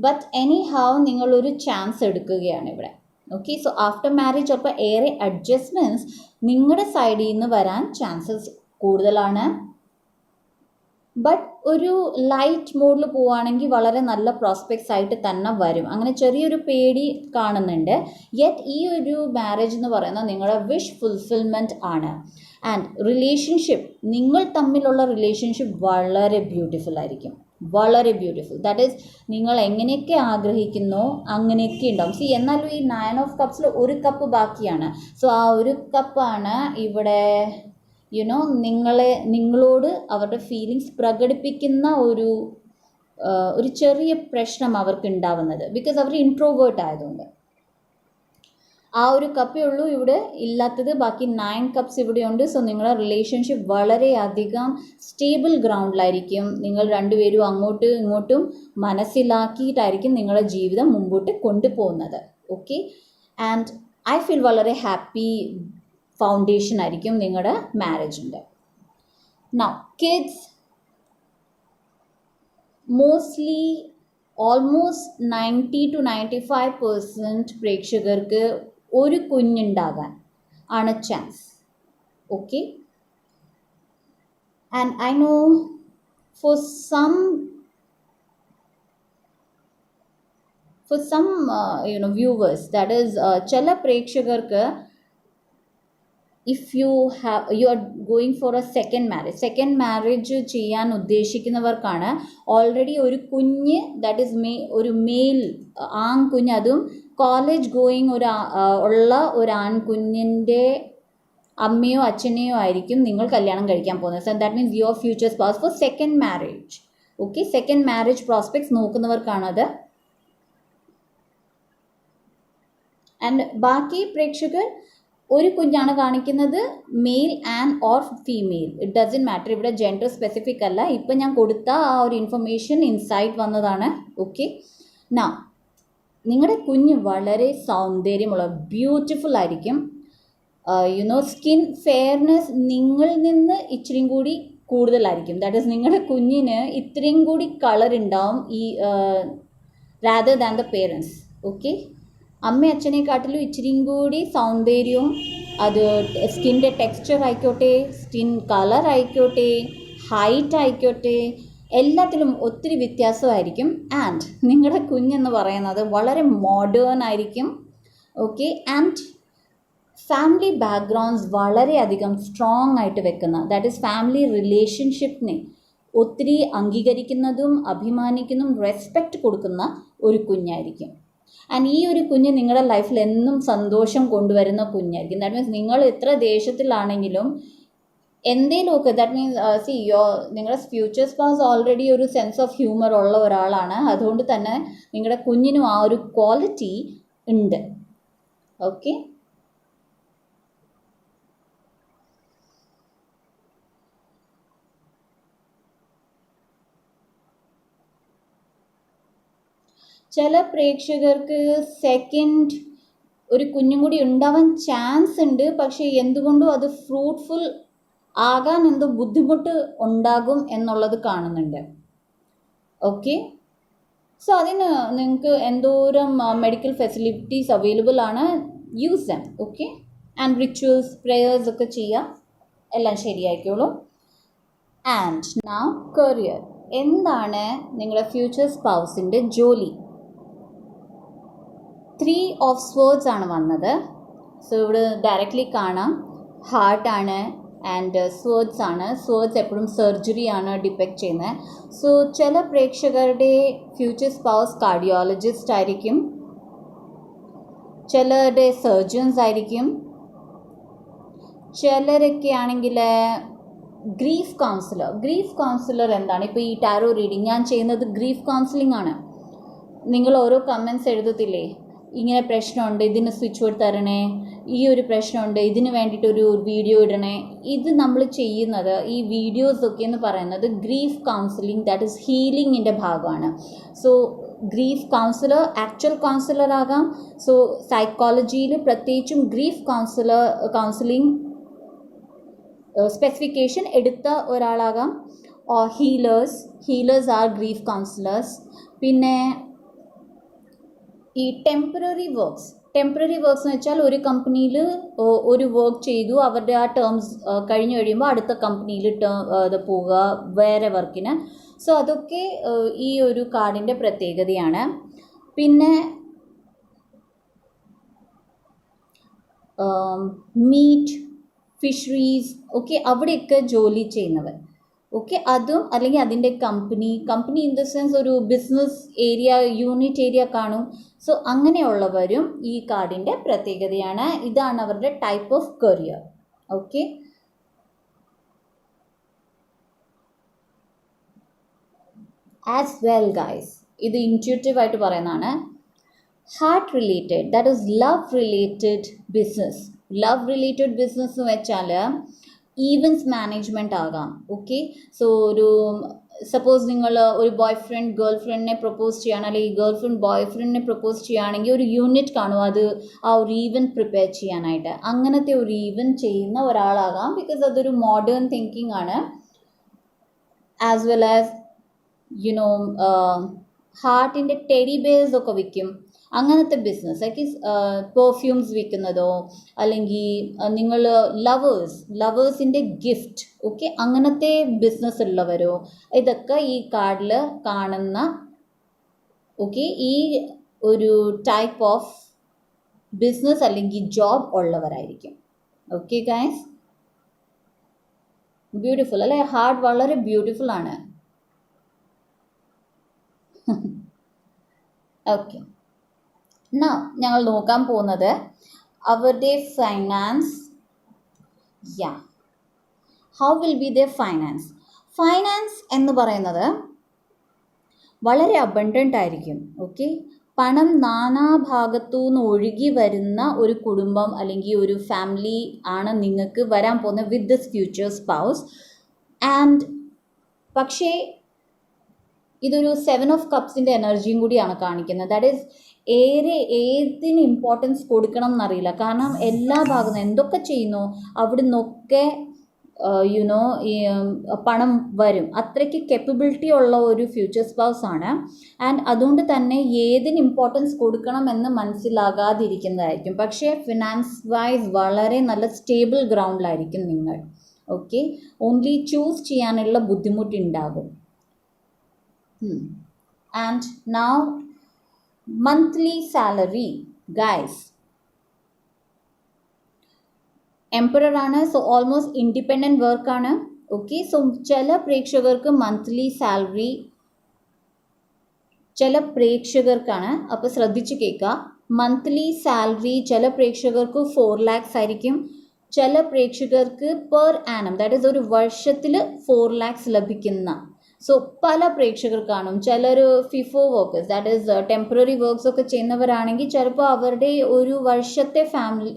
ബട്ട് എനി ഹൗ നിങ്ങളൊരു ചാൻസ് എടുക്കുകയാണ് ഇവിടെ. ഓക്കെ, സോ ആഫ്റ്റർ മാരേജ് അപ്പോൾ ഏറെ അഡ്ജസ്റ്റ്മെൻറ്റ്സ് നിങ്ങളുടെ സൈഡിൽ നിന്ന് വരാൻ ചാൻസസ് കൂടുതലാണ്. ബട്ട് ഒരു ലൈറ്റ് മോഡിൽ പോവുകയാണെങ്കിൽ വളരെ നല്ല പ്രോസ്പെക്ട്സ് ആയിട്ട് തന്നെ വരും. അങ്ങനെ ചെറിയൊരു പേടി കാണുന്നുണ്ട്. യെറ്റ് ഈ ഒരു മാരേജ് എന്ന് പറയുന്നത് നിങ്ങളുടെ വിഷ് ഫുൾഫിൽമെൻറ്റ് ആണ്. ആൻഡ് റിലേഷൻഷിപ്പ്, നിങ്ങൾ തമ്മിലുള്ള റിലേഷൻഷിപ്പ് വളരെ ബ്യൂട്ടിഫുൾ ആയിരിക്കും. വളരെ ബ്യൂട്ടിഫുൾ. ദാറ്റ് ഈസ് നിങ്ങൾ എങ്ങനെയൊക്കെ ആഗ്രഹിക്കുന്നോ അങ്ങനെയൊക്കെ ഉണ്ടാവും. സി, എന്നാലും ഈ 9 ഓഫ് കപ്സിൽ ഒരു കപ്പ് ബാക്കിയാണ്. സോ ആ ഒരു കപ്പാണ് ഇവിടെ നിങ്ങളോട് അവരുടെ ഫീലിങ്സ് പ്രകടിപ്പിക്കുന്ന ഒരു ചെറിയ പ്രശ്നം അവർക്ക് ഉണ്ടാവുന്നത്. ബിക്കോസ് അവർ ഇൻട്രോവേർട്ട് ആയതുകൊണ്ട് ആ ഒരു കപ്പേ ഉള്ളൂ ഇവിടെ ഇല്ലാത്തത്. ബാക്കി 9 കപ്സ് ഇവിടെയുണ്ട്. സോ നിങ്ങളുടെ റിലേഷൻഷിപ്പ് വളരെയധികം സ്റ്റേബിൾ ഗ്രൗണ്ടിലായിരിക്കും. നിങ്ങൾ രണ്ടുപേരും അങ്ങോട്ടും ഇങ്ങോട്ടും മനസ്സിലാക്കിയിട്ടായിരിക്കും നിങ്ങളുടെ ജീവിതം മുമ്പോട്ട് കൊണ്ടുപോകുന്നത്. ഓക്കെ, ആൻഡ് ഐ ഫീൽ വളരെ ഹാപ്പി ഫൗണ്ടേഷൻ ആയിരിക്കും നിങ്ങളുടെ മാരേജിൻ്റെ. Now kids, mostly almost 90 to 95% പ്രേക്ഷകർക്ക് ഒരു കുഞ്ഞുണ്ടാകാൻ ആണ് chance. Okay, and I know for some viewers, that is ചില പ്രേക്ഷകർക്ക് if you are going for a second marriage ചെയ്യാൻ ഉദ്ദേശിക്കുന്നവർക്കാണ് ഓൾറെഡി ഒരു കുഞ്ഞ്, ദാറ്റ് ഈസ് ഒരു മെയിൽ ആൺകുഞ്ഞ്, അതും കോളേജ് ഗോയിങ് ഉള്ള ഒരു ആൺകുഞ്ഞിൻ്റെ അമ്മയോ അച്ഛനെയോ ആയിരിക്കും നിങ്ങൾ കല്യാണം കഴിക്കാൻ പോകുന്നത്. So that means your future spouse for second marriage. Okay, second marriage prospects നോക്കുന്നവർക്കാണത്. ആൻഡ് ബാക്കി പ്രേക്ഷകർ ഒരു കുഞ്ഞാണ് കാണിക്കുന്നത്, male and or female, it doesn't matter. ഇവിടെ ജെൻഡർ സ്പെസിഫിക് അല്ല. ഇപ്പം ഞാൻ കൊടുത്ത ആ ഒരു ഇൻഫർമേഷൻ ഇൻസൈറ്റ് വന്നതാണ്. ഓക്കെ, നാ നിങ്ങളുടെ കുഞ്ഞ് വളരെ സൗന്ദര്യമുള്ള ബ്യൂട്ടിഫുൾ ആയിരിക്കും. സ്കിൻ ഫെയർനെസ് നിങ്ങളിൽ നിന്ന് ഇച്ചിരി കൂടി കൂടുതലായിരിക്കും. ദാറ്റ് ഈസ് നിങ്ങളുടെ കുഞ്ഞിന് ഇത്രയും കൂടി കളർ ഉണ്ടാവും ഈ rather than the parents. Okay, അമ്മ അച്ഛനെക്കാട്ടിലും ഇച്ചിരിയും കൂടി സൗന്ദര്യവും, അത് സ്കിൻ്റെ ടെക്സ്ചർ ആയിക്കോട്ടെ, സ്കിൻ കളർ ആയിക്കോട്ടെ, ഹൈറ്റ് ആയിക്കോട്ടെ, എല്ലാത്തിലും ഒത്തിരി വ്യത്യാസമായിരിക്കും. ആൻഡ് നിങ്ങളുടെ കുഞ്ഞെന്ന് പറയുന്നത് വളരെ മോഡേൺ ആയിരിക്കും. ഓക്കെ, ആൻഡ് ഫാമിലി ബാക്ക്ഗ്രൗണ്ട്സ് വളരെയധികം സ്ട്രോങ് ആയിട്ട് വെക്കുന്ന, ദാറ്റ് ഈസ് ഫാമിലി റിലേഷൻഷിപ്പിനെ ഒത്തിരി അംഗീകരിക്കുന്നതും അഭിമാനിക്കുന്നതും റെസ്പെക്റ്റ് കൊടുക്കുന്ന ഒരു കുഞ്ഞായിരിക്കും. ആൻഡ് ഈ ഒരു കുഞ്ഞ് നിങ്ങളുടെ ലൈഫിൽ എന്നും സന്തോഷം കൊണ്ടുവരുന്ന കുഞ്ഞായിരിക്കും. ദാറ്റ് മീൻസ് നിങ്ങൾ എത്ര ദേഷ്യത്തിലാണെങ്കിലും എന്തെങ്കിലുമൊക്കെ, ദാറ്റ് മീൻസ് നിങ്ങളുടെ ഫ്യൂച്ചർ സ്പൗസ് ഓൾറെഡി ഒരു സെൻസ് ഓഫ് ഹ്യൂമർ ഉള്ള ഒരാളാണ്. അതുകൊണ്ട് തന്നെ നിങ്ങളുടെ കുഞ്ഞിനും ആ ഒരു ക്വാളിറ്റി ഉണ്ട്. ഓക്കെ, ചില പ്രേക്ഷകർക്ക് സെക്കൻഡ് ഒരു കുഞ്ഞും കൂടി ഉണ്ടാവാൻ ചാൻസ് ഉണ്ട്. പക്ഷേ എന്തുകൊണ്ടും അത് ഫ്രൂട്ട്ഫുൾ ആകാൻ എന്തോ ബുദ്ധിമുട്ട് ഉണ്ടാകും എന്നുള്ളത് കാണുന്നുണ്ട്. ഓക്കെ, സോ അതിന് നിങ്ങൾക്ക് എന്തോരം മെഡിക്കൽ ഫെസിലിറ്റീസ് അവൈലബിൾ ആണ്, use them. Okay, and rituals, prayers ഒക്കെ ചെയ്യാം, എല്ലാം ശരിയായിക്കോളും. And now career. എന്താണ് നിങ്ങളുടെ ഫ്യൂച്ചർ സ്പൗസിൻ്റെ ജോലി? 3 ഓഫ് സ്വേർഡ്സ് ആണ് വന്നത്. സോ ഇവിടെ ഡയറക്റ്റ്ലി കാണാം ഹാർട്ടാണ് ആൻഡ് സ്വേർഡ്സ് ആണ്. സ്വേർഡ്സ് എപ്പോഴും സർജറിയാണ് ഡിപ്പെക്റ്റ് ചെയ്യുന്നത്. സോ ചില പ്രേക്ഷകരുടെ ഫ്യൂച്ചർ സ്പൗസ് കാർഡിയോളജിസ്റ്റ് ആയിരിക്കും, ചിലരുടെ സർജൻസ് ആയിരിക്കും, ചിലരൊക്കെ ആണെങ്കിൽ ഗ്രീഫ് കൗൺസിലർ. ഗ്രീഫ് കൗൺസിലർ എന്താണ്? ഇപ്പോൾ ഈ ടാരോ റീഡിങ് ഞാൻ ചെയ്യുന്നത് ഗ്രീഫ് കൗൺസിലിംഗ് ആണ്. നിങ്ങൾ ഓരോ കമൻസ് എഴുതത്തില്ലേ, ഇങ്ങനെ പ്രശ്നമുണ്ട്, ഇതിന് സ്വിച്ച് ബോർഡ് തരണേ, ഈ ഒരു പ്രശ്നമുണ്ട്, ഇതിന് വേണ്ടിയിട്ടൊരു വീഡിയോ ഇടണേ. ഇത് നമ്മൾ ചെയ്യുന്നത്, ഈ വീഡിയോസൊക്കെ എന്ന് പറയുന്നത് ഗ്രീഫ് കൗൺസിലിംഗ്, ദാറ്റ് ഈസ് ഹീലിങ്ങിൻ്റെ ഭാഗമാണ്. So grief counsellor actual counsellor ആകാം. സോ സൈക്കോളജിയിൽ പ്രത്യേകിച്ചും ഗ്രീഫ് കൗൺസിലിംഗ് സ്പെസിഫിക്കേഷൻ എടുത്ത ഒരാളാകാം. Healers are grief counsellors. പിന്നെ ഈ ടെമ്പററി വർക്ക്സ് എന്ന് വെച്ചാൽ ഒരു കമ്പനിയിൽ ഒരു വർക്ക് ചെയ്തു, അവരുടെ ആ ടേംസ് കഴിഞ്ഞ് കഴിയുമ്പോൾ അടുത്ത കമ്പനിയിൽ പോവുക വേറെ വർക്കിന്. സോ അതൊക്കെ ഈ ഒരു കാർഡിൻ്റെ പ്രത്യേകതയാണ്. പിന്നെ മീറ്റ്, ഫിഷറീസ്, ഓക്കെ, അവിടെയൊക്കെ ജോലി ചെയ്യുന്നവർ. ഓക്കെ, അതും അല്ലെങ്കിൽ അതിൻ്റെ കമ്പനി ഇൻ ദ സെൻസ് ഒരു ബിസിനസ് ഏരിയ, യൂണിറ്റ് ഏരിയ കാണും. സോ അങ്ങനെയുള്ളവരും ഈ കാർഡിൻ്റെ പ്രത്യേകതയാണ്. ഇതാണ് അവരുടെ type of career. Okay, as well guys, ഇത് ഇൻറ്റ്യൂട്ടീവ് ആയിട്ട് പറയുന്നതാണ്. Heart related, that is love related business. Love related business എന്ന് വെച്ചാൽ ഈവൻസ് മാനേജ്മെൻറ്റ് ആകാം. ഓക്കെ, സോ ഒരു സപ്പോസ് നിങ്ങൾ ഒരു ബോയ് ഫ്രണ്ട് ഗേൾ ഫ്രണ്ടിനെ പ്രപ്പോസ് ചെയ്യുകയാണ്, അല്ലെങ്കിൽ ഗേൾ ഫ്രണ്ട് ബോയ് ഫ്രണ്ടിനെ പ്രപ്പോസ് ചെയ്യുകയാണെങ്കിൽ ഒരു യൂണിറ്റ് കാണും, അത് ആ ഒരു ഈവൻറ്റ് പ്രിപ്പയർ ചെയ്യാനായിട്ട്. അങ്ങനത്തെ ഒരു ഈവൻറ്റ് ചെയ്യുന്ന ഒരാളാകാം, ബിക്കോസ് അതൊരു മോഡേൺ തിങ്കിങ് ആണ്. ആസ് വെൽ ആസ് ഹാർട്ടിൻ്റെ ടെഡി ബെയർസ് ഒക്കെ വിൽക്കും, അങ്ങനത്തെ ബിസിനസ്. ലൈക്ക് പെർഫ്യൂംസ് വിൽക്കുന്നതോ, അല്ലെങ്കിൽ നിങ്ങൾ ലവേഴ്സിൻ്റെ ഗിഫ്റ്റ്, ഓക്കെ, അങ്ങനത്തെ ബിസിനസ് ഉള്ളവരോ, ഇതൊക്കെ ഈ കാർഡിൽ കാണുന്ന ഓക്കെ ഈ ഒരു ടൈപ്പ് ഓഫ് ബിസിനസ് അല്ലെങ്കിൽ ജോബ് ഉള്ളവരായിരിക്കും. ഓക്കെ ഗൈസ്, ബ്യൂട്ടിഫുൾ അല്ലേ? ഹാർട്ട് വളരെ ബ്യൂട്ടിഫുൾ ആണ്. ഓക്കെ, ഞങ്ങൾ നോക്കാൻ പോകുന്നത് അവരുടെ finance. How will be the finance എന്ന് പറയുന്നത് വളരെ അബണ്ടൻ്റ് ആയിരിക്കും. ഓക്കെ, പണം നാനാഭാഗത്തു നിന്ന് ഒഴുകി വരുന്ന ഒരു കുടുംബം അല്ലെങ്കിൽ ഒരു ഫാമിലി ആണ് നിങ്ങൾക്ക് വരാൻ പോകുന്നത് with this future spouse. And പക്ഷേ ഇതൊരു 7 ഓഫ് കപ്സിൻ്റെ എനർജിയും കൂടിയാണ് കാണിക്കുന്നത്. ദാറ്റ് ഈസ് ഏതിന് ഇമ്പോർട്ടൻസ് കൊടുക്കണം എന്നറിയില്ല. കാരണം എല്ലാ ഭാഗത്തും എന്തൊക്കെ ചെയ്യുന്നു അവിടെ നിന്നൊക്കെ യുനോ ഈ പണം വരും, അത്രയ്ക്ക് കെപ്പബിലിറ്റി ഉള്ള ഒരു ഫ്യൂച്ചർ സ്പൗസ് ആണ്. ആൻഡ് അതുകൊണ്ട് തന്നെ ഏതിന് ഇമ്പോർട്ടൻസ് കൊടുക്കണമെന്ന് മനസ്സിലാകാതിരിക്കുന്നതായിരിക്കും. പക്ഷേ ഫിനാൻസ് വൈസ് വളരെ നല്ല സ്റ്റേബിൾ ഗ്രൗണ്ടിലായിരിക്കും നിങ്ങൾ. ഓക്കെ, ഓൺലി ചൂസ് ചെയ്യാനുള്ള ബുദ്ധിമുട്ടുണ്ടാകും. And now monthly salary guys, emperor ആണ്, സോ ഓൾമോസ്റ്റ് ഇൻഡിപെൻഡൻറ്റ് വർക്ക് ആണ്. ഓക്കെ, സോ ചില പ്രേക്ഷകർക്ക് മന്ത്ലി സാലറി, ചില പ്രേക്ഷകർക്കാണ്, അപ്പോൾ ശ്രദ്ധിച്ച് കേൾക്കുക. മന്ത്ലി സാലറി ചില പ്രേക്ഷകർക്ക് 4 lakhs ആയിരിക്കും, ചില പ്രേക്ഷകർക്ക് പെർ ആനം, ദാറ്റ് ഈസ് ഒരു വർഷത്തിൽ 4 lakhs ലഭിക്കുന്ന. സോ പല പ്രേക്ഷകർ കാണും. ചിലർ FIFO workers, that is temporary works ഒക്കെ ചെയ്യുന്നവരാണെങ്കിൽ ചിലപ്പോൾ അവരുടെ ഒരു വർഷത്തെ ഫാമിലി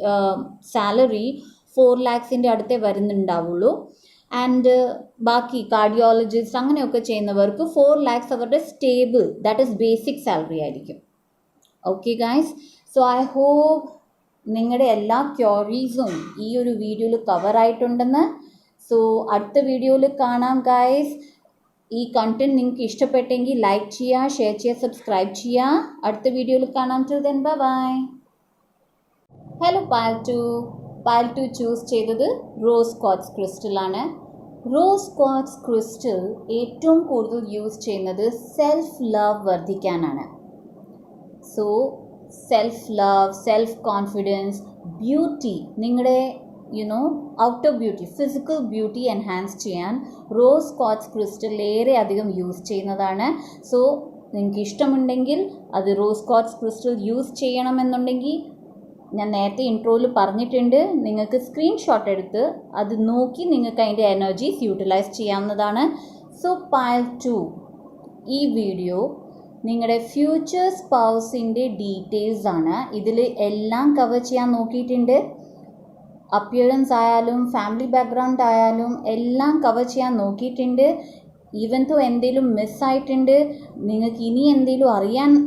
സാലറി 4 lakhs അടുത്തേ വരുന്നുണ്ടാവുള്ളൂ. ആൻഡ് ബാക്കി കാർഡിയോളജിസ്റ്റ് അങ്ങനെയൊക്കെ ചെയ്യുന്നവർക്ക് 4 lakhs അവരുടെ stable, that is basic salary ആയിരിക്കും. Okay guys, so I hope നിങ്ങളുടെ എല്ലാ ക്വയറീസും ഈ ഒരു വീഡിയോയിൽ കവർ ആയിട്ടുണ്ടെന്ന്. സോ അടുത്ത വീഡിയോയിൽ കാണാം ഗൈസ്. ഈ കണ്ടന്റ് നിങ്ങൾക്ക് ഇഷ്ടപ്പെട്ടെങ്കിൽ ലൈക്ക് ചെയ്യുക, ഷെയർ ചെയ്യുക, സബ്സ്ക്രൈബ് ചെയ്യുക. അടുത്ത വീഡിയോയിൽ കാണാം. Till then bye bye. Hello pile 2 choose ചെയ്തത് റോസ് ക്വാർട്സ് ക്രിസ്റ്റൽ ആണ്. റോസ് ക്വാർട്സ് ക്രിസ്റ്റൽ ഏറ്റവും കൂടുതൽ യൂസ് ചെയ്യുന്നത് സെൽഫ് ലവ് വർദ്ധിക്കാനാണ്. So self love, self confidence, beauty, നിങ്ങളുടെ outer beauty, physical beauty enhance ചെയ്യാൻ റോസ് ക്വാർട്സ് ക്രിസ്റ്റൽ ഏറെ അധികം യൂസ് ചെയ്യുന്നതാണ്. സോ നിങ്ങൾക്ക് ഇഷ്ടമുണ്ടെങ്കിൽ അത് റോസ് ക്വാർട്സ് ക്രിസ്റ്റൽ യൂസ് ചെയ്യണമെന്നുണ്ടെങ്കിൽ ഞാൻ നേരത്തെ ഇൻട്രോയിൽ പറഞ്ഞിട്ടുണ്ട്, നിങ്ങൾക്ക് സ്ക്രീൻഷോട്ട് എടുത്ത് അത് നോക്കി നിങ്ങൾക്ക് അതിൻ്റെ എനർജീസ് യൂട്ടിലൈസ് ചെയ്യാവുന്നതാണ്. സോ പൈൽ 2 ഈ വീഡിയോ നിങ്ങളുടെ ഫ്യൂച്ചർ സ്പൗസിൻ്റെ ഡീറ്റെയിൽസ് ആണ്. ഇതിൽ എല്ലാം കവർ ചെയ്യാൻ നോക്കിയിട്ടുണ്ട്. അപ്പിയറൻസ് ആയാലും ഫാമിലി ബാക്ക്ഗ്രൗണ്ട് ആയാലും എല്ലാം കവർ ചെയ്യാൻ നോക്കിയിട്ടുണ്ട്. ഈവൻ തോ എന്തെങ്കിലും മിസ്സായിട്ടുണ്ട്, നിങ്ങൾക്ക് ഇനി എന്തെങ്കിലും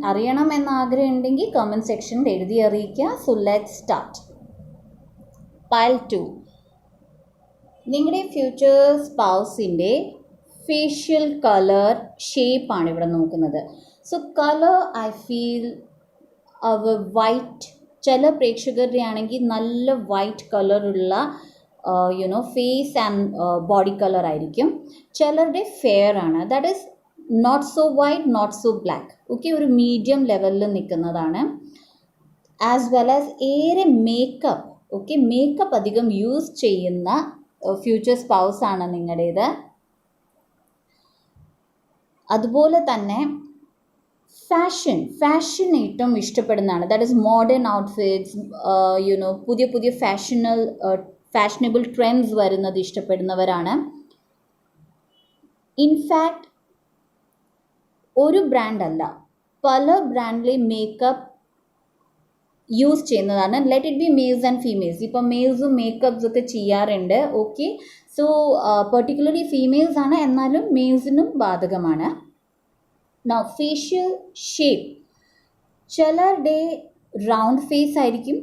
അറിയണം എന്ന ആഗ്രഹം ഉണ്ടെങ്കിൽ കമൻറ്റ് സെക്ഷനിൽ എഴുതി അറിയിക്കുക. So let's start. പൈൽ 2 നിങ്ങളുടെ ഫ്യൂച്ചർ സ്പൗസിൻ്റെ ഫേഷ്യൽ കളർ ഷേപ്പാണ് ഇവിടെ നോക്കുന്നത്. സോ കളർ ഐ ഫീൽ അവർ വൈറ്റ്, ചില പ്രേക്ഷകരുടെ ആണെങ്കിൽ നല്ല വൈറ്റ് കളറുള്ള ഫേസ് ആൻഡ് ബോഡി കളർ ആയിരിക്കും. ചിലരുടെ ഫെയർ ആണ്, that is not so white, not so black. Okay, ഒരു മീഡിയം ലെവലിൽ നിൽക്കുന്നതാണ്. ആസ് വെൽ ആസ് ഏറെ മേക്കപ്പ്, ഓക്കെ, മേക്കപ്പ് അധികം യൂസ് ചെയ്യുന്ന ഫ്യൂച്ചർ സ്പൗസ് ആണ് നിങ്ങളുടേത്. അതുപോലെ തന്നെ ഫാഷൻ ഏറ്റവും ഇഷ്ടപ്പെടുന്നതാണ്. ദാറ്റ് ഈസ് മോഡേൺ ഔട്ട്ഫിറ്റ്സ്, പുതിയ ഫാഷനബിൾ ട്രെൻഡ്സ് വരുന്നത് ഇഷ്ടപ്പെടുന്നവരാണ്. ഇൻഫാക്റ്റ് ഒരു ബ്രാൻഡല്ല, പല ബ്രാൻഡിലെ മേക്കപ്പ് യൂസ് ചെയ്യുന്നതാണ്. Let it be males and females. ഇപ്പം മെയിൽസും മേക്കപ്പ്സ് ഒക്കെ ചെയ്യാറുണ്ട്. ഓക്കെ, സോ പെർട്ടിക്കുലർലി ഫീമെയിൽസ് ആണ്, എന്നാലും മെയിൽസിനും ബാധകമാണ്. നൗ ഫേഷ്യൽ ഷേപ്പ്, ചിലരുടെ റൗണ്ട് ഫേസ് ആയിരിക്കും.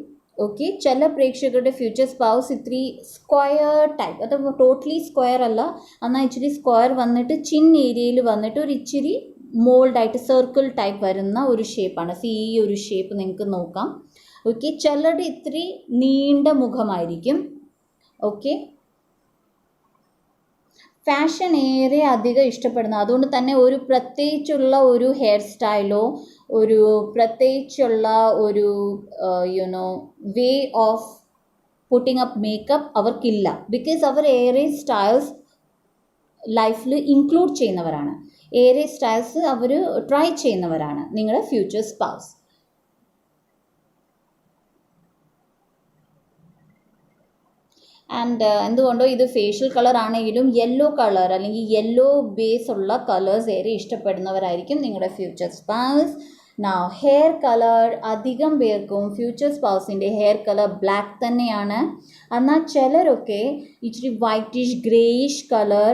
ഓക്കെ, ചില പ്രേക്ഷകരുടെ ഫ്യൂച്ചർ സ്പൗസ് ഇത്തിരി സ്ക്വയർ ടൈപ്പ്, അത് ടോട്ടലി സ്ക്വയർ അല്ല, എന്നാൽ ഇച്ചിരി സ്ക്വയർ വന്നിട്ട് ചിൻ ഏരിയയിൽ വന്നിട്ട് ഒരു ഇച്ചിരി മോൾഡായിട്ട് സർക്കിൾ ടൈപ്പ് വരുന്ന ഒരു ഷേപ്പാണ്. ഈ ഒരു ഷേപ്പ് നിങ്ങൾക്ക് നോക്കാം. ഓക്കെ, ചിലരുടെ ഇത്തിരി നീണ്ട മുഖമായിരിക്കും. ഓക്കെ, ഫാഷൻ ഏറെ അധികം ഇഷ്ടപ്പെടുന്ന, അതുകൊണ്ട് തന്നെ ഒരു പ്രത്യേകിച്ചുള്ള ഒരു ഹെയർ സ്റ്റൈലോ ഒരു പ്രത്യേകിച്ചുള്ള ഒരു way of putting up makeup അവർക്കില്ല. ബിക്കോസ് അവർ ഏറെ സ്റ്റൈൽസ് ലൈഫിൽ ഇൻക്ലൂഡ് ചെയ്യുന്നവരാണ്, ഏറെ സ്റ്റൈൽസ് അവർ ട്രൈ ചെയ്യുന്നവരാണ് നിങ്ങളുടെ ഫ്യൂച്ചർ സ്പൗസ്. ആൻഡ് എന്തുകൊണ്ടോ ഇത് ഫേഷ്യൽ കളർ ആണെങ്കിലും യെല്ലോ കളർ അല്ലെങ്കിൽ യെല്ലോ ബേസ് ഉള്ള കളേഴ്സ് ഏറെ ഇഷ്ടപ്പെടുന്നവരായിരിക്കും നിങ്ങളുടെ future spouse. Now hair colour അധികം പേർക്കും ഫ്യൂച്ചർ സ്പൗസിൻ്റെ ഹെയർ കളർ ബ്ലാക്ക് തന്നെയാണ്. എന്നാൽ ചിലരൊക്കെ ഇച്ചിരി whitish greyish colour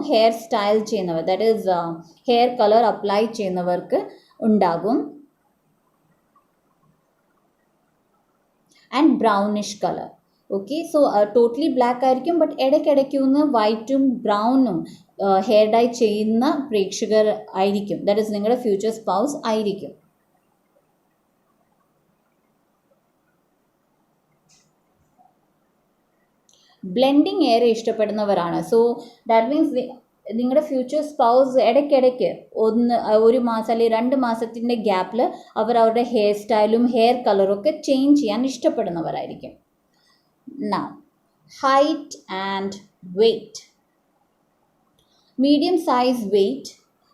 hair style ചെയ്യുന്നവർ, that is hair colour apply ചെയ്യുന്നവർക്ക് ഉണ്ടാകും. And brownish colour, okay. So totally black ആയിരിക്കും, ബട്ട് ഇടയ്ക്കിടയ്ക്കൊന്ന് വൈറ്റും ബ്രൗണും ഹെയർ ഡൈ ചെയ്യുന്ന പ്രേക്ഷകർ ആയിരിക്കും. ദാറ്റ് ഈസ് നിങ്ങളുടെ ഫ്യൂച്ചർ സ്പൗസ് ആയിരിക്കും. ബ്ലെൻഡിങ് ഏറെ ഇഷ്ടപ്പെടുന്നവരാണ്. സോ ദാറ്റ് മീൻസ് നിങ്ങളുടെ ഫ്യൂച്ചർ സ്പൗസ് ഇടയ്ക്കിടയ്ക്ക് ഒരു മാസം അല്ലെങ്കിൽ 2 മാസത്തിൻ്റെ ഗ്യാപ്പിൽ അവർ അവരുടെ ഹെയർ സ്റ്റൈലും ഹെയർ കളറും ഒക്കെ ചേഞ്ച് ചെയ്യാൻ ഇഷ്ടപ്പെടുന്നവരായിരിക്കും. Now, height and weight. Medium size weight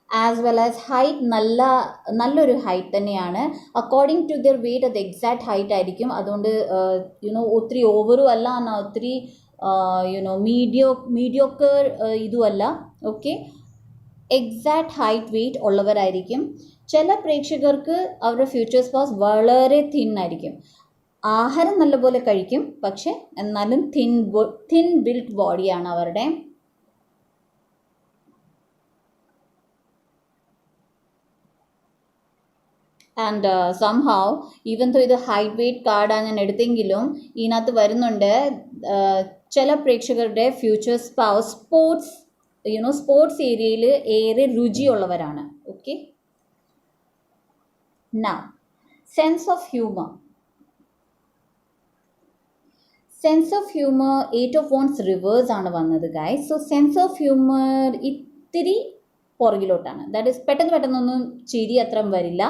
as well as height നല്ലൊരു ഹൈറ്റ് തന്നെയാണ്. അക്കോർഡിംഗ് ടു ദിയർ വെയിറ്റ് അത് എക്സാക്ട് ഹൈറ്റ് ആയിരിക്കും. അതുകൊണ്ട് ഒത്തിരി ഓവറും അല്ല, എന്നാൽ ഒത്തിരി മീഡിയോക്കർ ഇതുമല്ല. ഓക്കെ, എക്സാക്ട് ഹൈറ്റ് വെയിറ്റ് ഉള്ളവരായിരിക്കും. ചില പ്രേക്ഷകർക്ക് അവരുടെ ഫ്യൂച്ചർ സ്പൗസ് വളരെ തിൻ ആയിരിക്കും. ആഹാരം നല്ലപോലെ കഴിക്കും, പക്ഷെ എന്നാലും തിൻ ബിൽറ്റ് ബോഡിയാണ് അവരുടെ. ആൻഡ് സംഹൗ ഈവൻ ദോ ഇത് ഹൈറ്റ് വെയിറ്റ് കാർഡാണ് ഞാൻ എടുത്തെങ്കിലും ഇതിനകത്ത് വരുന്നുണ്ട് ചില പ്രേക്ഷകരുടെ ഫ്യൂച്ചർ സ്പൗസ് സ്പോർട്സ് ഏരിയയിൽ ഏറെ രുചിയുള്ളവരാണ്. Okay. Now, sense of humour. Sense of humour 8 of Wands reverse ആണ് വന്നത് guys. So sense of humour ഇത്തിരി പുറകിലോട്ടാണ്. ദാറ്റ് ഈസ് പെട്ടെന്നൊന്നും ചിരി അത്ര വരില്ല,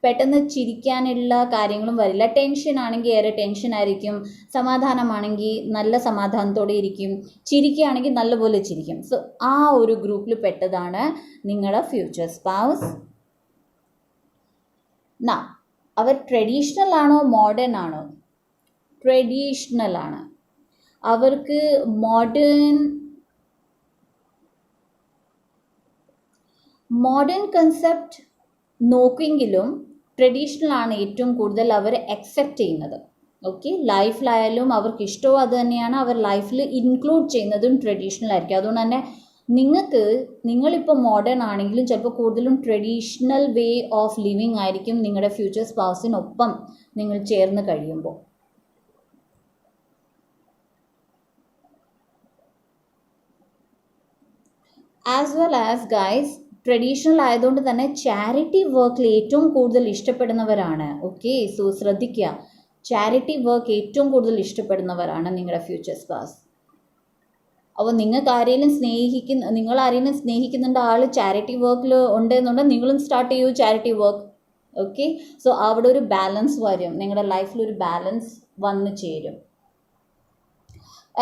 പെട്ടെന്ന് ചിരിക്കാനുള്ള കാര്യങ്ങളും വരില്ല. ടെൻഷൻ ആണെങ്കിൽ ഏറെ ടെൻഷൻ ആയിരിക്കും, സമാധാനമാണെങ്കിൽ നല്ല സമാധാനത്തോടെ ഇരിക്കും, ചിരിക്കുകയാണെങ്കിൽ നല്ലപോലെ ചിരിക്കും. സോ ആ ഒരു ഗ്രൂപ്പിൽ പെട്ടതാണ് നിങ്ങളുടെ ഫ്യൂച്ചർ സ്പൗസ്. അവർ ട്രഡീഷണൽ ആണോ മോഡേൺ ആണോ? ട്രഡീഷണൽ ആണ്. അവർക്ക് മോഡേൺ കൺസെപ്റ്റ് നോക്കെങ്കിലും ട്രഡീഷണൽ ആണ് ഏറ്റവും കൂടുതൽ അവർ അക്സെപ്റ്റ് ചെയ്യുന്നത്. ഓക്കെ, ലൈഫിലായാലും അവർക്ക് ഇഷ്ടവും അത് തന്നെയാണ്. അവർ ലൈഫിൽ ഇൻക്ലൂഡ് ചെയ്യുന്നതും ട്രഡീഷണൽ ആയിരിക്കും. അതുകൊണ്ട് തന്നെ നിങ്ങളിപ്പോൾ മോഡേൺ ആണെങ്കിലും ചിലപ്പോൾ കൂടുതലും ട്രഡീഷണൽ വേ ഓഫ് ലിവിങ് ആയിരിക്കും നിങ്ങളുടെ ഫ്യൂച്ചർ സ്പൗസിനൊപ്പം നിങ്ങൾ ചേർന്ന് കഴിയുമ്പോൾ. As well as guys, traditional ആയതുകൊണ്ട് തന്നെ ചാരിറ്റി വർക്കിൽ ഏറ്റവും കൂടുതൽ ഇഷ്ടപ്പെടുന്നവരാണ്. ഓക്കെ, സോ ശ്രദ്ധിക്കുക, ചാരിറ്റി വർക്ക് ഏറ്റവും കൂടുതൽ ഇഷ്ടപ്പെടുന്നവരാണ് നിങ്ങളുടെ ഫ്യൂച്ചർ സ്പൗസ്. അപ്പോൾ നിങ്ങൾ ആരെങ്കിലും സ്നേഹിക്കുന്നുണ്ട്, ആൾ ചാരിറ്റി വർക്കിൽ ഉണ്ടെന്നുണ്ടെങ്കിൽ നിങ്ങളും സ്റ്റാർട്ട് ചെയ്യൂ ചാരിറ്റി വർക്ക്. ഓക്കെ, സോ അവിടെ ഒരു ബാലൻസ് വരും, നിങ്ങളുടെ ലൈഫിൽ ഒരു ബാലൻസ് വന്നു ചേരും.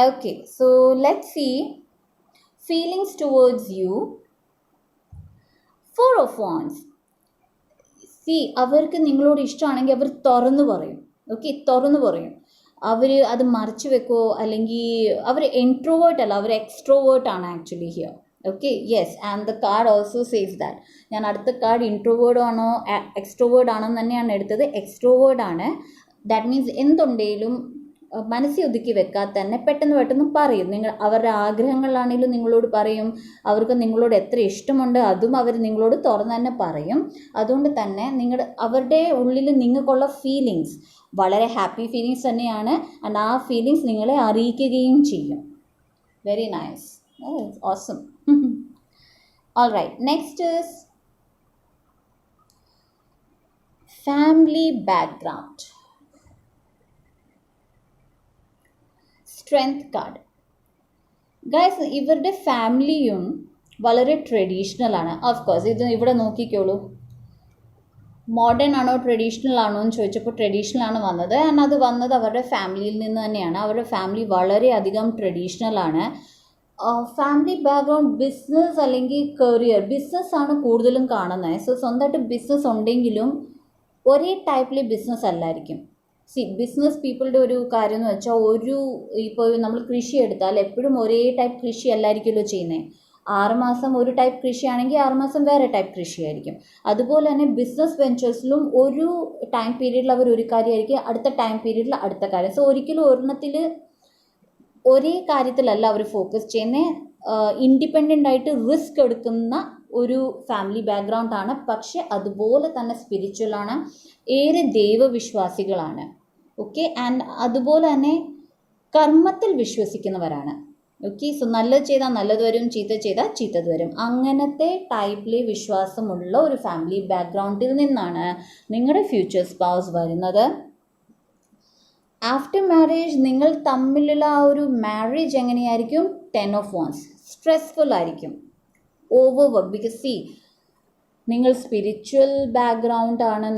Okay, so let's see feelings towards you. 4 of Wands. See, അവർക്ക് നിങ്ങളോട് ഇഷ്ടമാണെങ്കിൽ അവർ തുറന്നു പറയും. ഓക്കെ, തുറന്നു പറയും. അവർ അത് മറച്ചു വെക്കോ, അല്ലെങ്കിൽ അവർ ഇൻട്രോവേർട്ട് അല്ല, അവർ എക്സ്ട്രോവേർട്ട് ആണ് actually here. Okay, yes, and the card also says that. ഞാൻ അടുത്ത കാർഡ് ഇൻട്രോവേർഡ് ആണോ എക്സ്ട്രോവേർഡ് ആണോ എന്ന് തന്നെയാണ് എടുത്തത്. എക്സ്ട്രോവേർഡ് ആണ്. ദാറ്റ് മീൻസ് എന്തുണ്ടെങ്കിലും മനസ്സിൽ ഒതുക്കി വെക്കാതെ തന്നെ പെട്ടെന്ന് പറയും. അവരുടെ ആഗ്രഹങ്ങളാണെങ്കിലും നിങ്ങളോട് പറയും. അവർക്ക് നിങ്ങളോട് എത്ര ഇഷ്ടമുണ്ട് അതും അവർ നിങ്ങളോട് തുറന്ന് തന്നെ പറയും. അതുകൊണ്ട് തന്നെ അവരുടെ ഉള്ളിൽ നിങ്ങൾക്കുള്ള ഫീലിങ്സ് വളരെ ഹാപ്പി ഫീലിങ്സ് തന്നെയാണ്. ആൻഡ് ആ ഫീലിങ്സ് നിങ്ങളെ അറിയിക്കുകയും ചെയ്യും. Very nice, awesome. All right, next is family background. Strength card. Guys, ഇവരുടെ ഫാമിലിയും വളരെ ട്രഡീഷണൽ ആണ്. ഓഫ്കോഴ്സ് ഇത് ഇവിടെ നോക്കിക്കോളൂ, മോഡേൺ ആണോ ട്രഡീഷണൽ ആണോ എന്ന് ചോദിച്ചപ്പോൾ ട്രഡീഷണൽ ആണ് വന്നത്. ആൻഡ് അത് വന്നത് അവരുടെ ഫാമിലിയിൽ നിന്ന് തന്നെയാണ്. അവരുടെ ഫാമിലി വളരെയധികം ട്രഡീഷണൽ ആണ്. ഫാമിലി ബാക്ക്ഗ്രൗണ്ട് ബിസിനസ് അല്ലെങ്കിൽ കരിയർ, ബിസിനസ് ആണ് കൂടുതലും കാണുന്നത്. സോ സ്വന്തമായിട്ട് ബിസിനസ് ഉണ്ടെങ്കിലും ഒരേ ടൈപ്പിലെ ബിസിനസ് അല്ലായിരിക്കും. ബിസിനസ് പീപ്പിളുടെ ഒരു കാര്യം എന്ന് വെച്ചാൽ ഇപ്പോൾ നമ്മൾ കൃഷി എടുത്താൽ എപ്പോഴും ഒരേ ടൈപ്പ് കൃഷി അല്ലായിരിക്കുമല്ലോ ചെയ്യുന്നത്. 6 മാസം ഒരു ടൈപ്പ് കൃഷിയാണെങ്കിൽ 6 മാസം വേറെ ടൈപ്പ് കൃഷിയായിരിക്കും. അതുപോലെ തന്നെ ബിസിനസ് വെഞ്ചേഴ്സിലും ഒരു ടൈം പീരീഡിൽ അവർ ഒരു കാര്യമായിരിക്കും, അടുത്ത ടൈം പീരീഡിൽ അടുത്ത കാര്യം. സോ ഒരിക്കലും ഒരേ കാര്യത്തിലല്ല അവർ ഫോക്കസ് ചെയ്യുന്നത്. ഇൻഡിപെൻഡൻ്റ് ആയിട്ട് റിസ്ക് എടുക്കുന്ന ഒരു ഫാമിലി ബാക്ക്ഗ്രൗണ്ട് ആണ്. പക്ഷെ അതുപോലെ തന്നെ സ്പിരിച്വലാണ്, ഏറെ ദൈവവിശ്വാസികളാണ്. ഓക്കെ, ആൻഡ് അതുപോലെ തന്നെ കർമ്മത്തിൽ വിശ്വസിക്കുന്നവരാണ്. ഓക്കെ, സോ നല്ലത് ചെയ്താൽ നല്ലത് വരും, ചീത്ത ചെയ്താൽ ചീത്തത് വരും. അങ്ങനത്തെ ടൈപ്പിൽ വിശ്വാസമുള്ള ഒരു ഫാമിലി ബാക്ക്ഗ്രൗണ്ടിൽ നിന്നാണ് നിങ്ങളുടെ ഫ്യൂച്ചർ സ്പൗസ് വരുന്നത്. ആഫ്റ്റർ മാരേജ് നിങ്ങൾ തമ്മിലുള്ള ആ ഒരു മാരേജ് എങ്ങനെയായിരിക്കും? 10 of Wands, സ്ട്രെസ്ഫുൾ ആയിരിക്കും, ഓവർ വർക്ക്. ബിക്കോസ് സി, നിങ്ങൾ സ്പിരിച്വൽ ബാക്ക്ഗ്രൗണ്ട് ആണ്,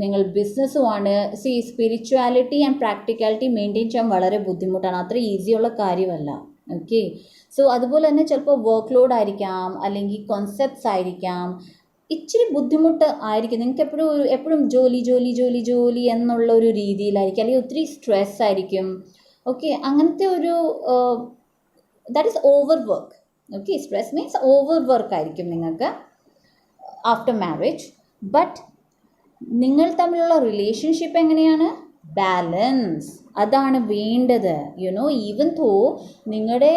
നിങ്ങൾ ബിസിനസ്സുമാണ്. See, spirituality and practicality maintain ചെയ്യാൻ വളരെ ബുദ്ധിമുട്ടാണ്, അത്ര ഈസിയുള്ള കാര്യമല്ല. ഓക്കെ, സോ അതുപോലെ തന്നെ ചിലപ്പോൾ വർക്ക് ലോഡ് ആയിരിക്കാം, അല്ലെങ്കിൽ കോൺസെപ്റ്റ്സ് ആയിരിക്കാം, ഇച്ചിരി ബുദ്ധിമുട്ട് ആയിരിക്കും. നിങ്ങൾക്ക് എപ്പോഴും ജോലി എന്നുള്ള ഒരു രീതിയിലായിരിക്കും, അല്ലെങ്കിൽ ഒത്തിരി സ്ട്രെസ് ആയിരിക്കും. ഓക്കെ, അങ്ങനത്തെ ഒരു that is over work. Okay, stress means over work ആയിരിക്കും നിങ്ങൾക്ക് ആഫ്റ്റർ മാരേജ്. ബട്ട് നിങ്ങൾ തമ്മിലുള്ള റിലേഷൻഷിപ്പ് എങ്ങനെയാണ്? ബാലൻസ്, അതാണ് വേണ്ടത്. ഈവൻ തോ നിങ്ങളുടെ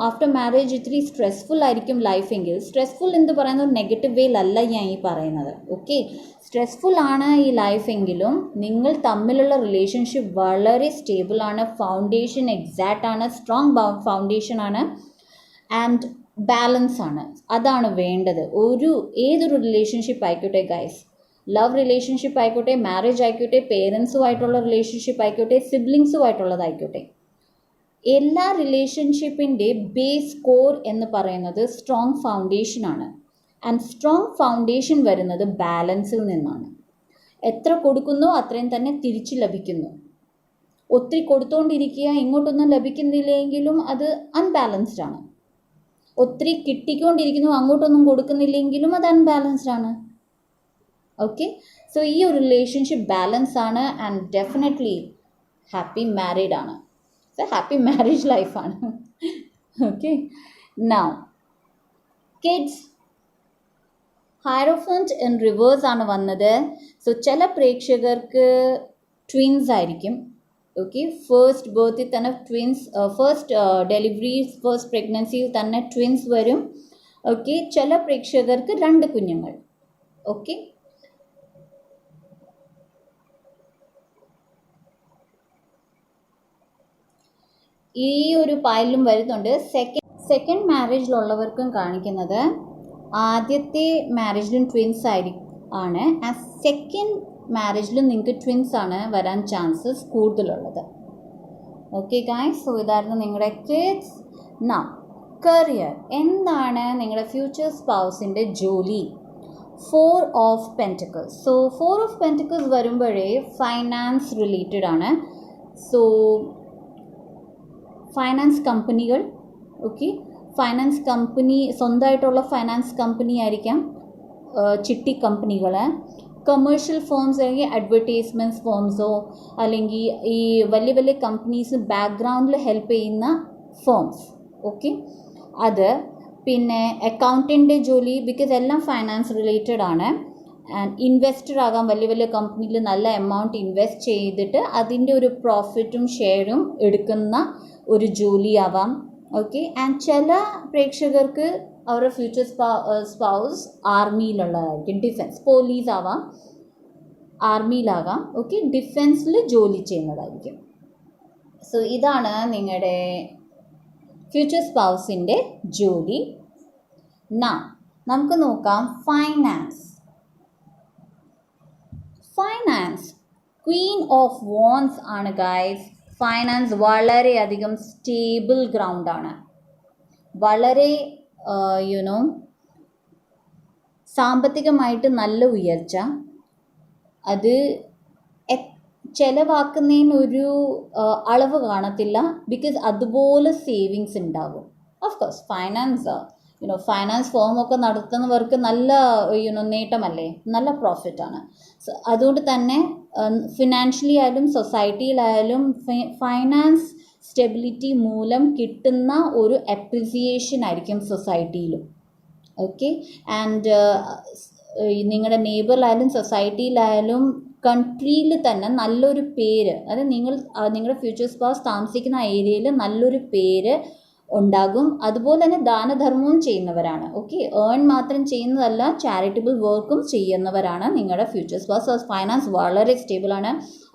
ആഫ്റ്റർ മാരേജ് ഇത്തിരി സ്ട്രെസ്ഫുൾ ആയിരിക്കും ലൈഫെങ്കിൽ, സ്ട്രെസ്ഫുൾ എന്ന് പറയുന്നത് നെഗറ്റീവ് വേയിലല്ല ഞാൻ ഈ പറയുന്നത്. ഓക്കെ, സ്ട്രെസ്ഫുൾ ആണ് ഈ ലൈഫെങ്കിലും നിങ്ങൾ തമ്മിലുള്ള റിലേഷൻഷിപ്പ് വളരെ സ്റ്റേബിൾ ആണ്, ഫൗണ്ടേഷൻ എക്സാക്റ്റ് ആണ്, സ്ട്രോങ് ഫൗണ്ടേഷൻ ആണ്, ആൻഡ് ബാലൻസ് ആണ്. അതാണ് വേണ്ടത് ഏതൊരു റിലേഷൻഷിപ്പ് ആയിക്കോട്ടെ ഗൈസ്. ലവ് റിലേഷൻഷിപ്പ് ആയിക്കോട്ടെ, മാരേജ് ആയിക്കോട്ടെ, പേരൻസുമായിട്ടുള്ള റിലേഷൻഷിപ്പ് ആയിക്കോട്ടെ, സിബ്ലിങ്സുമായിട്ടുള്ളതായിക്കോട്ടെ, എല്ലാ റിലേഷൻഷിപ്പിൻ്റെ ബേസ് കോർ എന്ന് പറയുന്നത് സ്ട്രോങ് ഫൗണ്ടേഷൻ ആണ്. ആൻഡ് സ്ട്രോങ് ഫൗണ്ടേഷൻ വരുന്നത് ബാലൻസിൽ നിന്നാണ്. എത്ര കൊടുക്കുന്നോ അത്രയും തന്നെ തിരിച്ചു ലഭിക്കുന്നു. ഒത്തിരി കൊടുത്തുകൊണ്ടിരിക്കുക, ഇങ്ങോട്ടൊന്നും ലഭിക്കുന്നില്ലെങ്കിലും അത് അൺബാലൻസ്ഡ് ആണ്. ഒത്തിരി കിട്ടിക്കൊണ്ടിരിക്കുന്നു, അങ്ങോട്ടൊന്നും കൊടുക്കുന്നില്ലെങ്കിലും അത് അൺബാലൻസ്ഡ് ആണ്. ഓക്കെ, സോ ഈ ഒരു റിലേഷൻഷിപ്പ് ബാലൻസ് ആണ്, ആൻഡ് ഡെഫിനറ്റ്ലി ഹാപ്പി മാരീഡ് ആണ്. സോ ഹാപ്പി മാരേജ് ലൈഫാണ്. Okay, now kids, hierophant in reverse ആണ് വന്നത്. സോ ചില പ്രേക്ഷകർക്ക് ട്വിൻസ് ആയിരിക്കും. ഓക്കെ, ഫസ്റ്റ് ബർത്തിൽ തന്നെ ട്വിൻസ്, ഫസ്റ്റ് ഡെലിവറി, ഫസ്റ്റ് പ്രഗ്നൻസിയിൽ തന്നെ ട്വിൻസ് വരും. ഓക്കെ, ചില പ്രേക്ഷകർക്ക് 2 കുഞ്ഞുങ്ങൾ. ഓക്കെ, ഈ ഒരു പായലിലും വരുന്നുണ്ട്. സെക്കൻഡ് മാരേജിലുള്ളവർക്കും കാണിക്കുന്നത് ആദ്യത്തെ മാരേജിലും ട്വിൻസ് ആണ്. ആ സെക്കൻഡ് മാരേജിലും നിങ്ങൾക്ക് ട്വിൻസ് ആണ് വരാൻ ചാൻസസ് കൂടുതലുള്ളത്. ഓക്കെ ഗൈസ്, സോ ഇതായിരുന്നു നിങ്ങളുടെ കിഡ്സ്. നൗ കരിയർ, എന്താണ് നിങ്ങളുടെ ഫ്യൂച്ചർ സ്പൗസിൻ്റെ ജോലി? 4 of Pentacles. So 4 of Pentacles വരുമ്പോഴേ ഫൈനാൻസ് റിലേറ്റഡ് ആണ്. സോ ഫൈനാൻസ് കമ്പനികൾ, ഓക്കെ, ഫൈനാൻസ് കമ്പനി, സ്വന്തമായിട്ടുള്ള ഫൈനാൻസ് കമ്പനി ആയിരിക്കാം, ചിട്ടി കമ്പനികൾ, കമേഴ്ഷ്യൽ ഫോംസ് അല്ലെങ്കിൽ അഡ്വർടൈസ്മെൻറ്റ്സ് ഫോംസോ, അല്ലെങ്കിൽ ഈ വലിയ വലിയ കമ്പനീസ് ബാക്ക്ഗ്രൗണ്ടിൽ ഹെൽപ്പ് ചെയ്യുന്ന ഫോംസ്. ഓക്കെ, അത് പിന്നെ അക്കൗണ്ടൻ്റ് ജോലി, ബിക്കോസ് എല്ലാം ഫൈനാൻസ് റിലേറ്റഡ് ആണ്. ആൻഡ് ഇൻവെസ്റ്റർ ആകാം, വലിയ വലിയ കമ്പനിയിൽ നല്ല എമൗണ്ട് ഇൻവെസ്റ്റ് ചെയ്തിട്ട് അതിൻ്റെ ഒരു പ്രോഫിറ്റും ഷെയറും എടുക്കുന്ന ഒരു ജോലിയാവാം. ഓക്കെ, ആൻഡ് ചില പ്രേക്ഷകർക്ക് അവരുടെ ഫ്യൂച്ചർ സ്പൗസ് ആർമിയിലുള്ളതായിരിക്കും, ഡിഫൻസ്, പോലീസ് ആവാം, ആർമിയിലാകാം. ഓക്കെ, ഡിഫൻസിൽ ജോലി ചെയ്യുന്നതായിരിക്കും. സോ ഇതാണ് നിങ്ങളുടെ ഫ്യൂച്ചർ സ്പൗസിൻ്റെ ജോലി. നമുക്ക് നോക്കാം ഫൈനാൻസ്. ക്വീൻ ഓഫ് വോൺസ് ആണ് ഗൈസ്. ഫൈനാൻസ് വളരെയധികം സ്റ്റേബിൾ ഗ്രൗണ്ട് ആണ്, വളരെ സാമ്പത്തികമായിട്ട് നല്ല ഉയർച്ച. അത് ചിലവാക്കുന്നതിനൊരു അളവ് കാണത്തില്ല, ബിക്കോസ് അതുപോലെ സേവിങ്സ് ഉണ്ടാകും. ഓഫ് കോഴ്സ് ഫൈനാൻസ് ഫോമൊക്കെ നടത്തുന്നവർക്ക് നല്ല നേട്ടമല്ലേ, നല്ല പ്രോഫിറ്റാണ്. സോ അതുകൊണ്ട് തന്നെ ഫിനാൻഷ്യലി ആയാലും സൊസൈറ്റിയിലായാലും ഫൈനാൻസ് സ്റ്റെബിലിറ്റി മൂലം കിട്ടുന്ന ഒരു അപ്രിസിയേഷൻ ആയിരിക്കും സൊസൈറ്റിയിലും. ഓക്കെ, ആൻഡ് നിങ്ങളുടെ നെയ്ബറിലായാലും സൊസൈറ്റിയിലായാലും കൺട്രിയിൽ തന്നെ നല്ലൊരു പേര്, അതായത് നിങ്ങളുടെ ഫ്യൂച്ചർ സ്പൗസ് താമസിക്കുന്ന ആ ഏരിയയിൽ നല്ലൊരു പേര് ഉണ്ടാകും. അതുപോലെ തന്നെ ദാനധർമ്മവും ചെയ്യുന്നവരാണ്. ഓക്കെ, ഏൺ മാത്രം ചെയ്യുന്നതല്ല, ചാരിറ്റബിൾ വർക്കും ചെയ്യുന്നവരാണ് നിങ്ങളുടെ ഫ്യൂച്ചർ സ്പൗസ്. ഫൈനാൻസ് വളരെ സ്റ്റേബിളാണ്,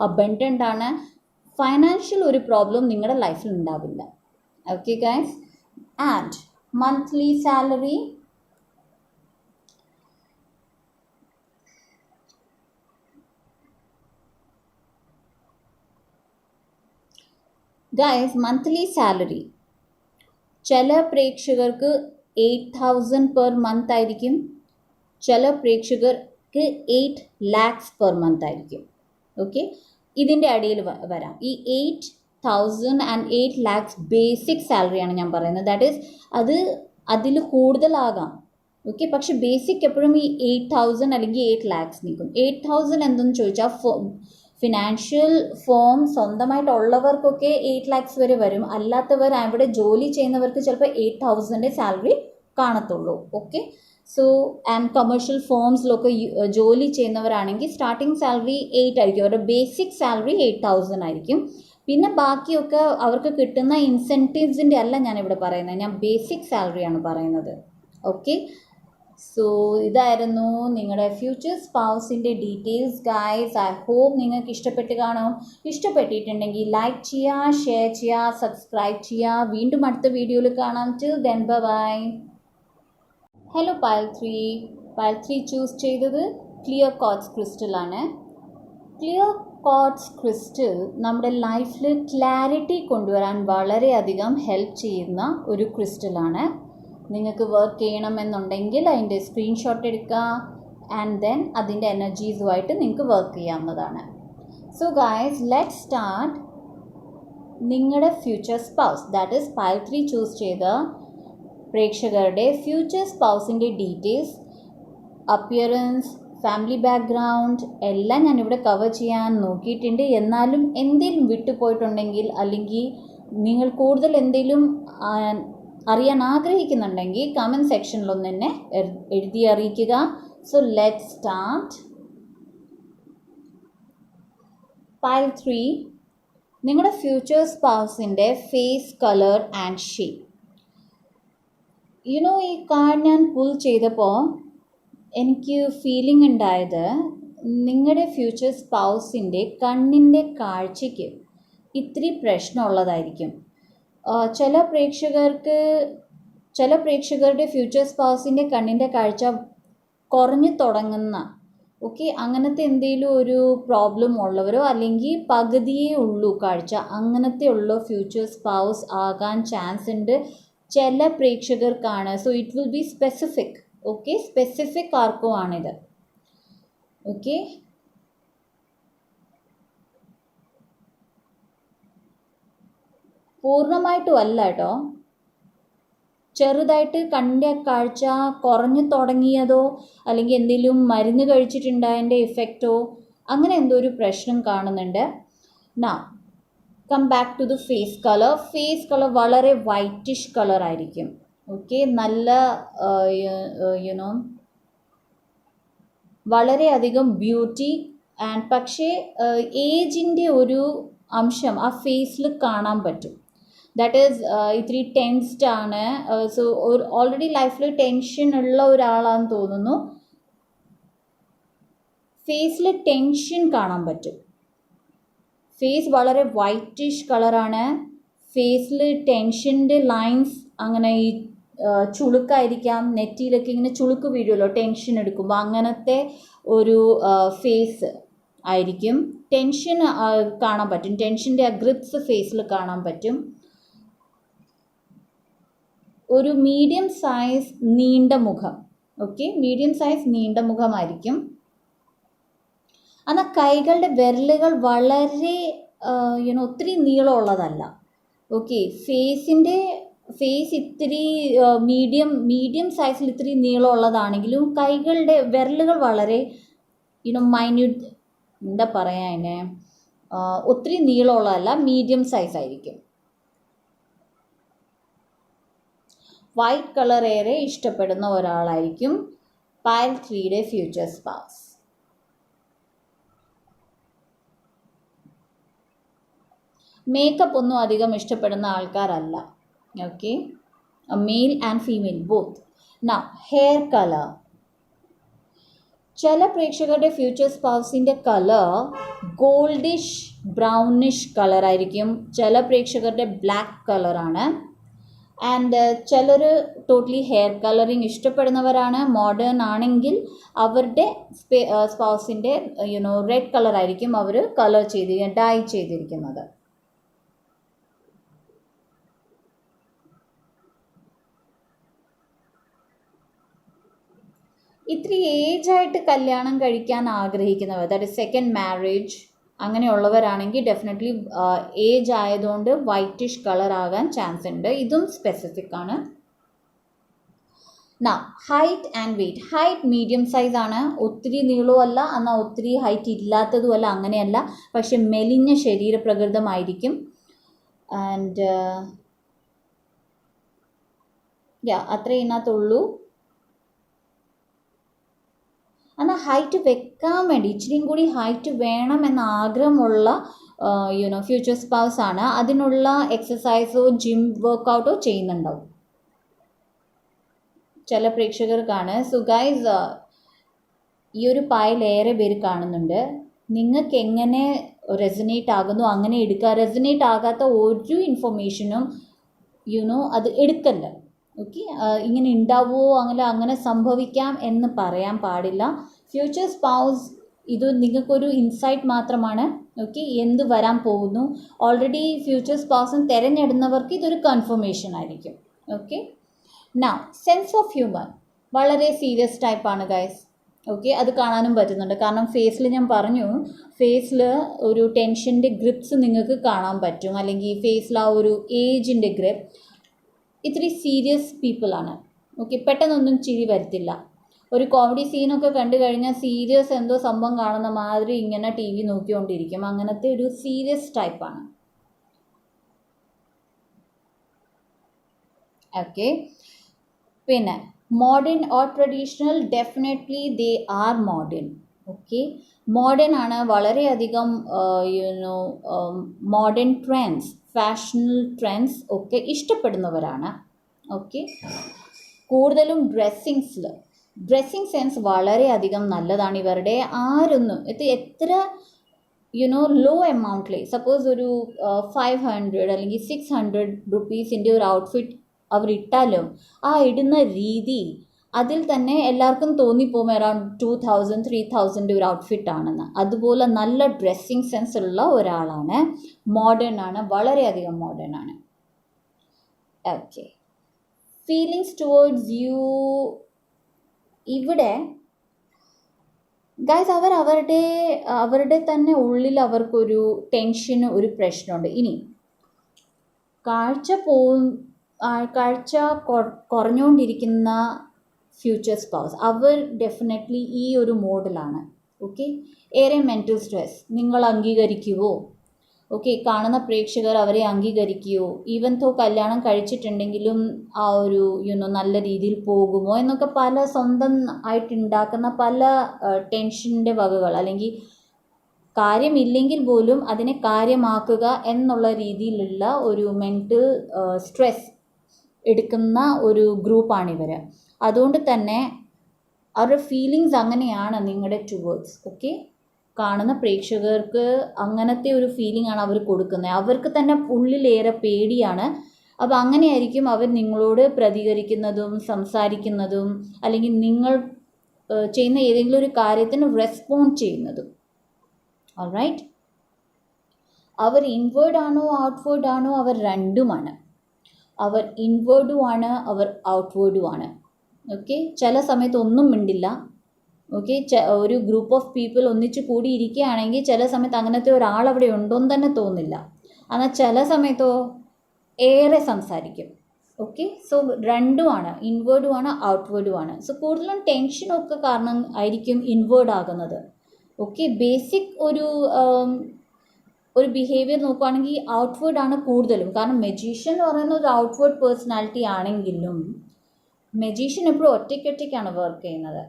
അബണ്ടൻ്റ് ആണ്. ഫൈനാൻഷ്യൽ ഒരു പ്രോബ്ലം നിങ്ങളുടെ ലൈഫിൽ ഉണ്ടാവില്ല. Okay guys. And monthly salary, guys monthly salary ചില പ്രേക്ഷകർക്ക് 8,000 പെർ മന്ത് ആയിരിക്കും, ചില പ്രേക്ഷകർക്ക് 8 lakhs പെർ മന്ത് ആയിരിക്കും. ഓക്കെ, ഇതിൻ്റെ ഇടയിൽ വരാം. ഈ 8,000 and 8 lakhs ബേസിക് സാലറിയാണ് ഞാൻ പറയുന്നത്. ദാറ്റ് ഈസ് അതിൽ കൂടുതലാകാം. ഓക്കെ, പക്ഷെ ബേസിക് എപ്പോഴും ഈ 8,000 അല്ലെങ്കിൽ 8 lakhs നിൽക്കും. 8,000 എന്തെന്ന് ചോദിച്ചാൽ ഫിനാൻഷ്യൽ ഫോം സ്വന്തമായിട്ടുള്ളവർക്കൊക്കെ 8 lakhs വരെ വരും. അല്ലാത്തവർ അവിടെ ജോലി ചെയ്യുന്നവർക്ക് ചിലപ്പോൾ 8,000 സാലറി കാണത്തുള്ളൂ. ഓക്കെ, സോ ആൻഡ് കമേഴ്ഷ്യൽ ഫോംസിലൊക്കെ ജോലി ചെയ്യുന്നവരാണെങ്കിൽ സ്റ്റാർട്ടിങ് സാലറി 8 ആയിരിക്കും. അവരുടെ ബേസിക് സാലറി 8,000 ആയിരിക്കും. പിന്നെ ബാക്കിയൊക്കെ അവർക്ക് കിട്ടുന്ന ഇൻസെൻറ്റീവ്സിൻ്റെ അല്ല ഞാനിവിടെ പറയുന്നത്, ഞാൻ ബേസിക് സാലറിയാണ് പറയുന്നത്. ഓക്കെ, സോ ഇതായിരുന്നു നിങ്ങളുടെ ഫ്യൂച്ചർ സ്പൗസിൻ്റെ ഡീറ്റെയിൽസ് ഗൈസ്. ഐ ഹോപ്പ് നിങ്ങൾക്ക് ഇഷ്ടപ്പെട്ട് കാണും. ഇഷ്ടപ്പെട്ടിട്ടുണ്ടെങ്കിൽ ലൈക്ക് ചെയ്യുക, ഷെയർ ചെയ്യുക, സബ്സ്ക്രൈബ് ചെയ്യുക. വീണ്ടും അടുത്ത വീഡിയോയിൽ കാണാം. Till then bye. Hello pile 3 choose ചെയ്തത് ക്ലിയർ ക്വാർട്സ് ക്രിസ്റ്റലാണ്. ക്ലിയർ ക്വാർട്സ് ക്രിസ്റ്റൽ നമ്മുടെ ലൈഫിൽ ക്ലാരിറ്റി കൊണ്ടുവരാൻ വളരെയധികം ഹെൽപ്പ് ചെയ്യുന്ന ഒരു ക്രിസ്റ്റലാണ്. നിങ്ങൾക്ക് വർക്ക് ചെയ്യണമെന്നുണ്ടെങ്കിൽ അതിൻ്റെ സ്ക്രീൻഷോട്ട് എടുക്കുക ആൻഡ് ദെൻ അതിൻ്റെ എനർജീസുമായിട്ട് നിങ്ങൾക്ക് വർക്ക് ചെയ്യാവുന്നതാണ്. So guys, let start. നിങ്ങളുടെ future spouse, that is pile 3 choose ചെയ്ത പ്രേക്ഷകരുടെ ഫ്യൂച്ചർ സ്പൗസിൻ്റെ ഡീറ്റെയിൽസ്, അപ്പിയറൻസ്, ഫാമിലി ബാക്ക്ഗ്രൗണ്ട് എല്ലാം ഞാനിവിടെ കവർ ചെയ്യാൻ നോക്കിയിട്ടുണ്ട്. എന്നാലും എന്തെങ്കിലും വിട്ടുപോയിട്ടുണ്ടെങ്കിൽ അല്ലെങ്കിൽ നിങ്ങൾ കൂടുതൽ എന്തെങ്കിലും അറിയാൻ ആഗ്രഹിക്കുന്നുണ്ടെങ്കിൽ കമൻറ്റ് സെക്ഷനിലൊന്ന് എന്നെ എഴുതി അറിയിക്കുക. So let start. പൈൽ 3, നിങ്ങളുടെ ഫ്യൂച്ചർ സ്പൗസിൻ്റെ ഫേസ് കളർ ആൻഡ് ഷേപ്പ്. ഈ കാർഡ് ഞാൻ പുൾ ചെയ്തപ്പോൾ എനിക്ക് ഫീലിംഗ് ഉണ്ടായത് നിങ്ങളുടെ ഫ്യൂച്ചർ സ്പൗസിൻ്റെ കണ്ണിൻ്റെ കാഴ്ചയ്ക്ക് ഇത്തിരി പ്രശ്നമുള്ളതായിരിക്കും. ചില പ്രേക്ഷകരുടെ ഫ്യൂച്ചർ സ്പൗസിൻ്റെ കണ്ണിൻ്റെ കാഴ്ച കുറഞ്ഞു തുടങ്ങുന്ന, ഓക്കെ, അങ്ങനത്തെ എന്തെങ്കിലും ഒരു പ്രോബ്ലം ഉള്ളവരോ അല്ലെങ്കിൽ പകുതിയേ ഉള്ളൂ കാഴ്ച, അങ്ങനത്തെ ഉള്ള ഫ്യൂച്ചർ സ്പൗസ് ആകാൻ ചാൻസ് ഉണ്ട് ചില പ്രേക്ഷകർക്കാണ്. So it will be specific. Okay, specific ആർക്കും ആണിത്. ഓക്കെ, പൂർണ്ണമായിട്ടും അല്ല കേട്ടോ. ചെറുതായിട്ട് കണ്ണിൻ്റെ കാഴ്ച കുറഞ്ഞു തുടങ്ങിയതോ അല്ലെങ്കിൽ എന്തെങ്കിലും മരുന്ന് കഴിച്ചിട്ടുണ്ടായതിൻ്റെ ഇഫക്റ്റോ അങ്ങനെ എന്തോ ഒരു പ്രശ്നം കാണുന്നുണ്ട്. നാ come back to the face colour. Face colour വളരെ വൈറ്റിഷ് കളർ ആയിരിക്കും. ഓക്കെ, നല്ല വളരെയധികം ബ്യൂട്ടി ആൻഡ് പക്ഷേ ഏജിൻ്റെ ഒരു അംശം ആ ഫേസിൽ കാണാൻ പറ്റും. ദാറ്റ് ഈസ് ഇത്തിരി ടെൻസ്ഡ് ആണ്. സോ ഓൾറെഡി ലൈഫിൽ ടെൻഷൻ ഉള്ള ഒരാളാണെന്ന് തോന്നുന്നു. ഫേസിൽ ടെൻഷൻ കാണാൻ പറ്റും. ഫേസ് വളരെ വൈറ്റിഷ് കളറാണ്. ഫേസിൽ ടെൻഷൻ്റെ ലൈൻസ് അങ്ങനെ ഈ ചുളുക്കായിരിക്കാം, നെറ്റിയിലൊക്കെ ഇങ്ങനെ ചുളുക്ക് വീഴുമല്ലോ ടെൻഷൻ എടുക്കുമ്പോൾ, അങ്ങനത്തെ ഒരു ഫേസ് ആയിരിക്കും. ടെൻഷൻ കാണാൻ പറ്റും. ടെൻഷൻ്റെ ആ ഗ്രിപ്സ് ഫേസിൽ കാണാൻ പറ്റും. ഒരു മീഡിയം സൈസ് നീണ്ട മുഖം. ഓക്കെ, മീഡിയം സൈസ് നീണ്ട മുഖമായിരിക്കും. എന്നാൽ കൈകളുടെ വിരലുകൾ വളരെ ഒത്തിരി നീളമുള്ളതല്ല. ഓക്കെ, ഫേസ് ഇത്തിരി മീഡിയം സൈസിൽ ഇത്തിരി നീളമുള്ളതാണെങ്കിലും കൈകളുടെ വിരലുകൾ വളരെ മൈന്യൂട്ട്, എന്താ പറയുക അതിനെ, ഒത്തിരി നീളമുള്ളതല്ല, മീഡിയം സൈസ് ആയിരിക്കും. വൈറ്റ് കളർ ഏറെ ഇഷ്ടപ്പെടുന്ന ഒരാളായിരിക്കും പൈൽ 3യുടെ ഫ്യൂച്ചർ സ്പൗസ്. മേക്കപ്പ് ഒന്നും അധികം ഇഷ്ടപ്പെടുന്ന ആൾക്കാരല്ല. Okay, male and female both. Now hair colour. ചില പ്രേക്ഷകരുടെ ഫ്യൂച്ചർ സ്പൗസിൻ്റെ കളർ ഗോൾഡിഷ് ബ്രൗണിഷ് കളറായിരിക്കും, ചില പ്രേക്ഷകരുടെ ബ്ലാക്ക് കളറാണ്. ആൻഡ് ചിലർ ടോട്ടലി ഹെയർ കളറിങ് ഇഷ്ടപ്പെടുന്നവരാണ്. മോഡേൺ ആണെങ്കിൽ അവരുടെ സ്പൗസിൻ്റെ റെഡ് കളറായിരിക്കും അവർ കളർ ഡൈ ചെയ്തിരിക്കുന്നത്. ഇത്തിരി ഏജായിട്ട് കല്യാണം കഴിക്കാൻ ആഗ്രഹിക്കുന്നവർ, ദാറ്റ് ഇസ് സെക്കൻഡ് മാരേജ്, അങ്ങനെയുള്ളവരാണെങ്കിൽ ഡെഫിനറ്റ്ലി ഏജ് ആയതുകൊണ്ട് വൈറ്റിഷ് കളർ ആകാൻ ചാൻസ് ഉണ്ട്. ഇതും സ്പെസിഫിക് ആണ്. Height and weight. Height medium size ആണ്, ഒത്തിരി നീളവും അല്ല എന്നാൽ ഒത്തിരി ഹൈറ്റ് ഇല്ലാത്തതുമല്ല, അങ്ങനെയല്ല, പക്ഷെ മെലിഞ്ഞ ശരീരപ്രകൃതമായിരിക്കും. ആൻഡ് അത്രേ ഇതിനകത്തുള്ളൂ. എന്നാൽ ഹൈറ്റ് വെക്കാൻ വേണ്ടി ഇച്ചിരിയും കൂടി ഹൈറ്റ് വേണമെന്ന ആഗ്രഹമുള്ള ഫ്യൂച്ചർ സ്പൗസ് ആണ്. അതിനുള്ള എക്സസൈസോ ജിം വർക്കൗട്ടോ ചെയ്യുന്നുണ്ടാവും ചില പ്രേക്ഷകർക്കാണ്. സോ ഗൈസ്, ഈ ഒരു പായലേറെ പേര് കാണുന്നുണ്ട്. നിങ്ങൾക്ക് എങ്ങനെ റെസനേറ്റ് ആകുന്നു അങ്ങനെ എടുക്കുക. റെസനേറ്റ് ആകാത്ത ഒരു ഇൻഫർമേഷനും അത് എടുക്കല്ല. ഓക്കെ, ഇങ്ങനെ ഉണ്ടാവുമോ അങ്ങനെ സംഭവിക്കാം എന്ന് പറയാൻ പാടില്ല. ഫ്യൂച്ചർ സ്പൗസ് ഇത് നിങ്ങൾക്കൊരു ഇൻസൈറ്റ് മാത്രമാണ്. ഓക്കെ, എന്ത് വരാൻ പോകുന്നു, ഓൾറെഡി ഫ്യൂച്ചർ സ്പൗസും തിരഞ്ഞെടുന്നവർക്ക് ഇതൊരു കൺഫർമേഷൻ ആയിരിക്കും. Okay, now sense of humour വളരെ സീരിയസ് ടൈപ്പാണ് ഗൈസ്. ഓക്കെ, അത് കാണാനും പറ്റുന്നുണ്ട്. കാരണം ഫേസിൽ ഞാൻ പറഞ്ഞു, ഫേസിൽ ഒരു ടെൻഷൻ്റെ ഗ്രിപ്സ് നിങ്ങൾക്ക് കാണാൻ പറ്റും, അല്ലെങ്കിൽ ഫേസിൽ ആ ഒരു ഏജിൻ്റെ ഗ്രിപ്പ്. ഇത്തിരി സീരിയസ് പീപ്പിളാണ്. ഓക്കെ, പെട്ടെന്നൊന്നും ചിരി വരത്തില്ല. ഒരു കോമഡി സീനൊക്കെ കണ്ടു കഴിഞ്ഞാൽ സീരിയസ് എന്തോ സംഭവം കാണുന്ന മാതിരി ഇങ്ങനെ ടി വി നോക്കിക്കൊണ്ടിരിക്കും. അങ്ങനത്തെ ഒരു സീരിയസ് ടൈപ്പാണ്. ഓക്കെ, പിന്നെ modern or traditional, definitely they are modern. Okay, modern ആണ്, വളരെയധികം മോഡേൺ ട്രെൻഡ്സ്, ഫാഷണൽ ട്രെൻഡ്സ് ഒക്കെ ഇഷ്ടപ്പെടുന്നവരാണ്. ഓക്കെ, കൂടുതലും ഡ്രസ്സിങ് സെൻസ് വളരെയധികം നല്ലതാണ് ഇവരുടെ. ആരൊന്നും എത്ര ലോ എമൗണ്ടിൽ, സപ്പോസ് ഒരു 500 അല്ലെങ്കിൽ 600 റുപ്പീസിൻ്റെ ഒരു ഔട്ട്ഫിറ്റ് അവർ ഇട്ടാലും ആ ഇടുന്ന രീതി അതിൽ തന്നെ എല്ലാവർക്കും തോന്നിപ്പോകും അറൗണ്ട് 2000-3000 ഒരു ഔട്ട്ഫിറ്റ് ആണെന്ന്. അതുപോലെ നല്ല ഡ്രസ്സിങ് സെൻസ് ഉള്ള ഒരാളാണ്. മോഡേൺ ആണ്, വളരെയധികം മോഡേൺ ആണ്. Okay, feelings towards U. ഇവിടെ ഗൈസ് അവരുടെ തന്നെ ഉള്ളിൽ അവർക്കൊരു ടെൻഷന്, ഒരു പ്രശ്നമുണ്ട്. ഇനി കാഴ്ച കുറഞ്ഞുകൊണ്ടിരിക്കുന്ന ഫ്യൂച്ചർ സ്പൗസ്, അവർ ഡെഫിനറ്റ്ലി ഈ ഒരു മോഡലാണ്. ഓക്കെ, ഏറെ മെൻ്റൽ സ്ട്രെസ് നിങ്ങൾ അംഗീകരിക്കുമോ? ഓക്കെ, കാണുന്ന പ്രേക്ഷകർ അവരെ അംഗീകരിക്കുമോ? ഈവൻ തോ കല്യാണം കഴിച്ചിട്ടുണ്ടെങ്കിലും ആ ഒരു നല്ല രീതിയിൽ പോകുമോ എന്നൊക്കെ പല സ്വന്തം ആയിട്ടുണ്ടാക്കുന്ന പല ടെൻഷൻ്റെ വകകൾ, അല്ലെങ്കിൽ കാര്യമില്ലെങ്കിൽ പോലും അതിനെ കാര്യമാക്കുക എന്നുള്ള രീതിയിലുള്ള ഒരു മെൻ്റൽ സ്ട്രെസ് എടുക്കുന്ന ഒരു ഗ്രൂപ്പാണിവർ. അതുകൊണ്ട് തന്നെ അവരുടെ ഫീലിങ്സ് അങ്ങനെയാണ് നിങ്ങളുടെ ടുവേർഡ്സ്. ഓക്കെ, കാണുന്ന പ്രേക്ഷകർക്ക് അങ്ങനത്തെ ഒരു ഫീലിംഗ് ആണ് അവർ കൊടുക്കുന്നത്. അവർക്ക് തന്നെ ഉള്ളിലേറെ പേടിയാണ്. അപ്പോൾ അങ്ങനെയായിരിക്കും അവർ നിങ്ങളോട് പ്രതികരിക്കുന്നതും സംസാരിക്കുന്നതും, അല്ലെങ്കിൽ നിങ്ങൾ ചെയ്യുന്ന ഏതെങ്കിലും ഒരു കാര്യത്തിന് റെസ്പോണ്ട് ചെയ്യുന്നതും. ഓൾറൈറ്റ്, അവർ ഇൻവേർഡ് ആണോ ഔട്ട്വേർഡ് ആണോ? അവർ രണ്ടുമാണ്. അവർ ഇൻവേർഡുമാണ്, അവർ ഔട്ട്വേർഡുമാണ്. ഓക്കെ, ചില സമയത്ത് ഒന്നും മിണ്ടില്ല. ഓക്കെ, ഒരു ഗ്രൂപ്പ് ഓഫ് പീപ്പിൾ ഒന്നിച്ച് കൂടിയിരിക്കുകയാണെങ്കിൽ ചില സമയത്ത് അങ്ങനത്തെ ഒരാൾ അവിടെ ഉണ്ടോയെന്ന് തന്നെ തോന്നില്ല. എന്നാൽ ചില സമയത്തോ ഏറെ സംസാരിക്കും. ഓക്കെ, സോ രണ്ടുമാണ്, ഇൻവേർഡുമാണ് ഔട്ട്വേർഡുമാണ്. സോ കൂടുതലും ടെൻഷനൊക്കെ കാരണം ആയിരിക്കും ഇൻവേർഡ് ആകുന്നത്. ഓക്കെ, ബേസിക് ഒരു ബിഹേവിയർ നോക്കുകയാണെങ്കിൽ ഔട്ട്വേർഡ് ആണ് കൂടുതലും. കാരണം മെജീഷ്യൻ എന്ന് പറയുന്ന ഒരു ഔട്ട്വേർഡ് പേഴ്സണാലിറ്റി ആണെങ്കിലും മെജീഷ്യൻ എപ്പോഴും ഒറ്റയ്ക്കാണ് വർക്ക് ചെയ്യുന്നത്.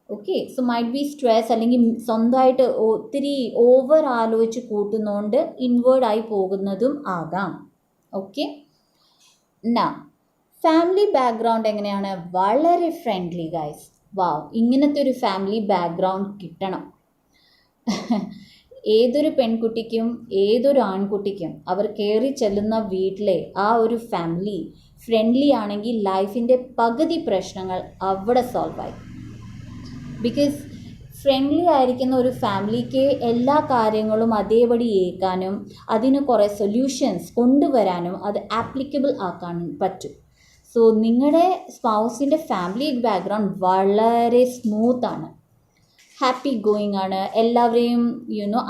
Okay, so might be stress, അല്ലെങ്കിൽ സ്വന്തമായിട്ട് ഒത്തിരി ഓവർ ആലോചിച്ച് കൂട്ടുന്നതുകൊണ്ട് ഇൻവേർഡായി പോകുന്നതും ആകാം. ഓക്കെ, ഫാമിലി ബാക്ക്ഗ്രൗണ്ട് എങ്ങനെയാണ്? വളരെ ഫ്രണ്ട്ലി ഗൈസ്. വാവ്, ഇങ്ങനത്തെ ഒരു ഫാമിലി ബാക്ക്ഗ്രൗണ്ട് കിട്ടണം. ഏതൊരു പെൺകുട്ടിക്കും ഏതൊരു ആൺകുട്ടിക്കും അവർ കയറി ചെല്ലുന്ന വീട്ടിലെ ആ ഒരു ഫാമിലി ഫ്രണ്ട്ലി ആണെങ്കിൽ ലൈഫിൻ്റെ പകുതി പ്രശ്നങ്ങൾ അവിടെ സോൾവ് ആയി. ബിക്കോസ് ഫ്രണ്ട്ലി ആയിരിക്കുന്ന ഒരു ഫാമിലിക്ക് എല്ലാ കാര്യങ്ങളും അതേപടി ഏൽക്കാനും അതിന് കുറേ സൊല്യൂഷൻസ് കൊണ്ടുവരാനും അത് ആപ്ലിക്കബിൾ ആക്കാനും പറ്റും. സോ നിങ്ങളുടെ സ്പൗസിൻ്റെ ഫാമിലി ബാക്ക്ഗ്രൗണ്ട് വളരെ സ്മൂത്താണ്, ഹാപ്പി ഗോയിങ് ആണ്, എല്ലാവരെയും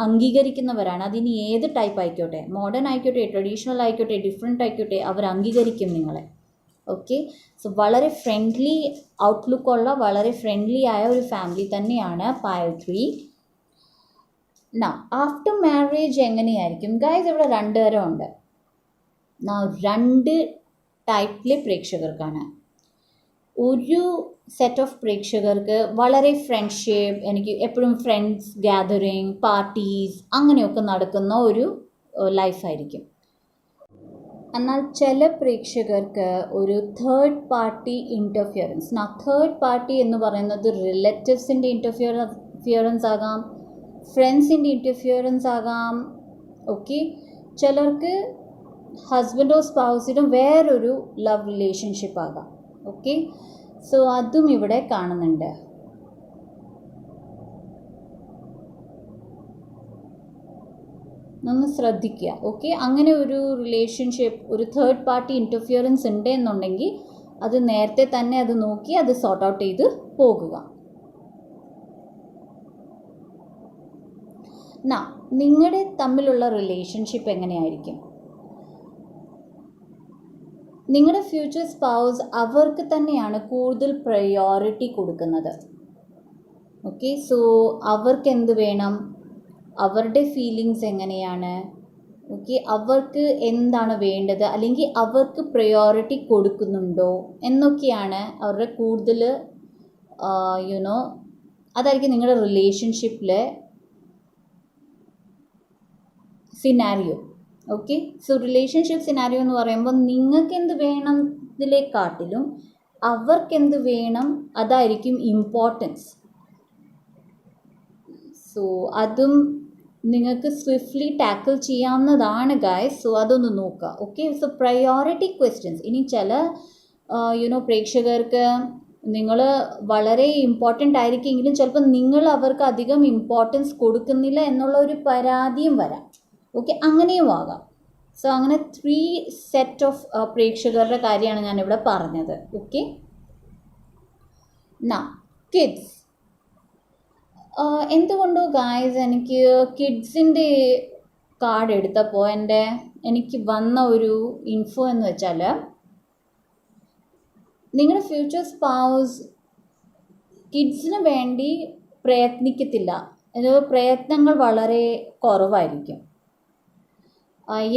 അംഗീകരിക്കുന്നവരാണ്. അതിന് ഏത് ടൈപ്പ് ആയിക്കോട്ടെ, മോഡേൺ ആയിക്കോട്ടെ, ട്രഡീഷണൽ ആയിക്കോട്ടെ, ഡിഫറെൻ്റ് ആയിക്കോട്ടെ, അവർ അംഗീകരിക്കും നിങ്ങളെ. ഓക്കെ, സോ വളരെ ഫ്രണ്ട്ലി ഔട്ട്ലുക്കുള്ള വളരെ ഫ്രണ്ട്ലി ആയ ഒരു ഫാമിലി തന്നെയാണ് പൈൽ 3. ആഫ്റ്റർ മാരേജ് എങ്ങനെയായിരിക്കും ഗൈസ്? ഇവിടെ 2 തരമുണ്ട്. 2 ടൈപ്പിലെ പ്രേക്ഷകർക്കാണ്. ഒരു സെറ്റ് ഓഫ് പ്രേക്ഷകർക്ക് വളരെ ഫ്രണ്ട്ഷിപ്പ്, എനിക്ക് എപ്പോഴും ഫ്രണ്ട്സ് ഗ്യാതറിങ്, പാർട്ടീസ് അങ്ങനെയൊക്കെ നടക്കുന്ന ഒരു ലൈഫായിരിക്കും. എന്നാൽ ചില പ്രേക്ഷകർക്ക് ഒരു third party interference. Third party എന്ന് പറയുന്നത് റിലേറ്റീവ്സിൻ്റെ ഇൻ്റർഫിയറൻസ് ആകാം, ഫ്രണ്ട്സിൻ്റെ ഇൻ്റർഫിയറൻസ് ആകാം. ഓക്കെ, ചിലർക്ക് ഹസ്ബൻഡോ സ്പൗസിനും വേറൊരു ലവ് റിലേഷൻഷിപ്പ് ആകാം. ഓക്കെ, സോ അതും ഇവിടെ കാണുന്നുണ്ട്. ഒന്ന് ശ്രദ്ധിക്കുക. ഓക്കെ, അങ്ങനെ ഒരു റിലേഷൻഷിപ്പ്, ഒരു തേർഡ് പാർട്ടി ഇൻ്റർഫിയറൻസ് ഉണ്ട് എന്നുണ്ടെങ്കിൽ അത് നേരത്തെ തന്നെ അത് നോക്കി അത് സോർട്ട് ഔട്ട് ചെയ്ത് പോകുക. നിങ്ങളുടെ തമ്മിലുള്ള റിലേഷൻഷിപ്പ് എങ്ങനെയായിരിക്കും? നിങ്ങളുടെ ഫ്യൂച്ചർ സ്പൗസ് അവർക്ക് തന്നെയാണ് കൂടുതൽ പ്രയോറിറ്റി കൊടുക്കുന്നത്. ഓക്കെ, സോ അവർക്ക് എന്ത് വേണം, അവരുടെ ഫീലിങ്സ് എങ്ങനെയാണ്, ഓക്കെ, അവർക്ക് എന്താണ് വേണ്ടത്, അല്ലെങ്കിൽ അവർക്ക് പ്രയോറിറ്റി കൊടുക്കുന്നുണ്ടോ എന്നൊക്കെയാണ് അവരുടെ കൂടുതൽ അതായിരിക്കും നിങ്ങളുടെ റിലേഷൻഷിപ്പിലെ scenario. Okay, so relationship scenario എന്ന് പറയുമ്പോൾ നിങ്ങൾക്ക് എന്ത് വേണം ഇതിലേക്കാട്ടിലും അവർക്കെന്ത് വേണം അതായിരിക്കും ഇമ്പോർട്ടൻസ്. സോ അതും നിങ്ങൾക്ക് സ്വിഫ്റ്റ്ലി ടാക്കിൾ ചെയ്യാവുന്നതാണ് ഗൈസ്. സോ അതൊന്ന് നോക്കുക. Okay, so priority questions. ഇനി ചില പ്രേക്ഷകർക്ക് നിങ്ങൾ വളരെ ഇമ്പോർട്ടൻ്റ് ആയിരിക്കുമെങ്കിലും ചിലപ്പോൾ നിങ്ങൾ അവർക്ക് അധികം ഇമ്പോർട്ടൻസ് കൊടുക്കുന്നില്ല എന്നുള്ള ഒരു പരാതിയും വരാം. ഓക്കെ, അങ്ങനെയും ആകാം. സോ അങ്ങനെ 3 സെറ്റ് ഓഫ് പ്രേക്ഷകരുടെ കാര്യമാണ് ഞാനിവിടെ പറഞ്ഞത്. Okay, kids. എന്തുകൊണ്ടോ ഗായ്സ് എനിക്ക് കിഡ്സിൻ്റെ കാർഡ് എടുത്തപ്പോൾ എനിക്ക് വന്ന ഒരു ഇൻഫോ എന്ന് വെച്ചാൽ നിങ്ങളുടെ ഫ്യൂച്ചർ സ്പൗസ് കിഡ്സിന് വേണ്ടി പ്രയത്നിക്കത്തില്ല, പ്രയത്നങ്ങൾ വളരെ കുറവായിരിക്കും.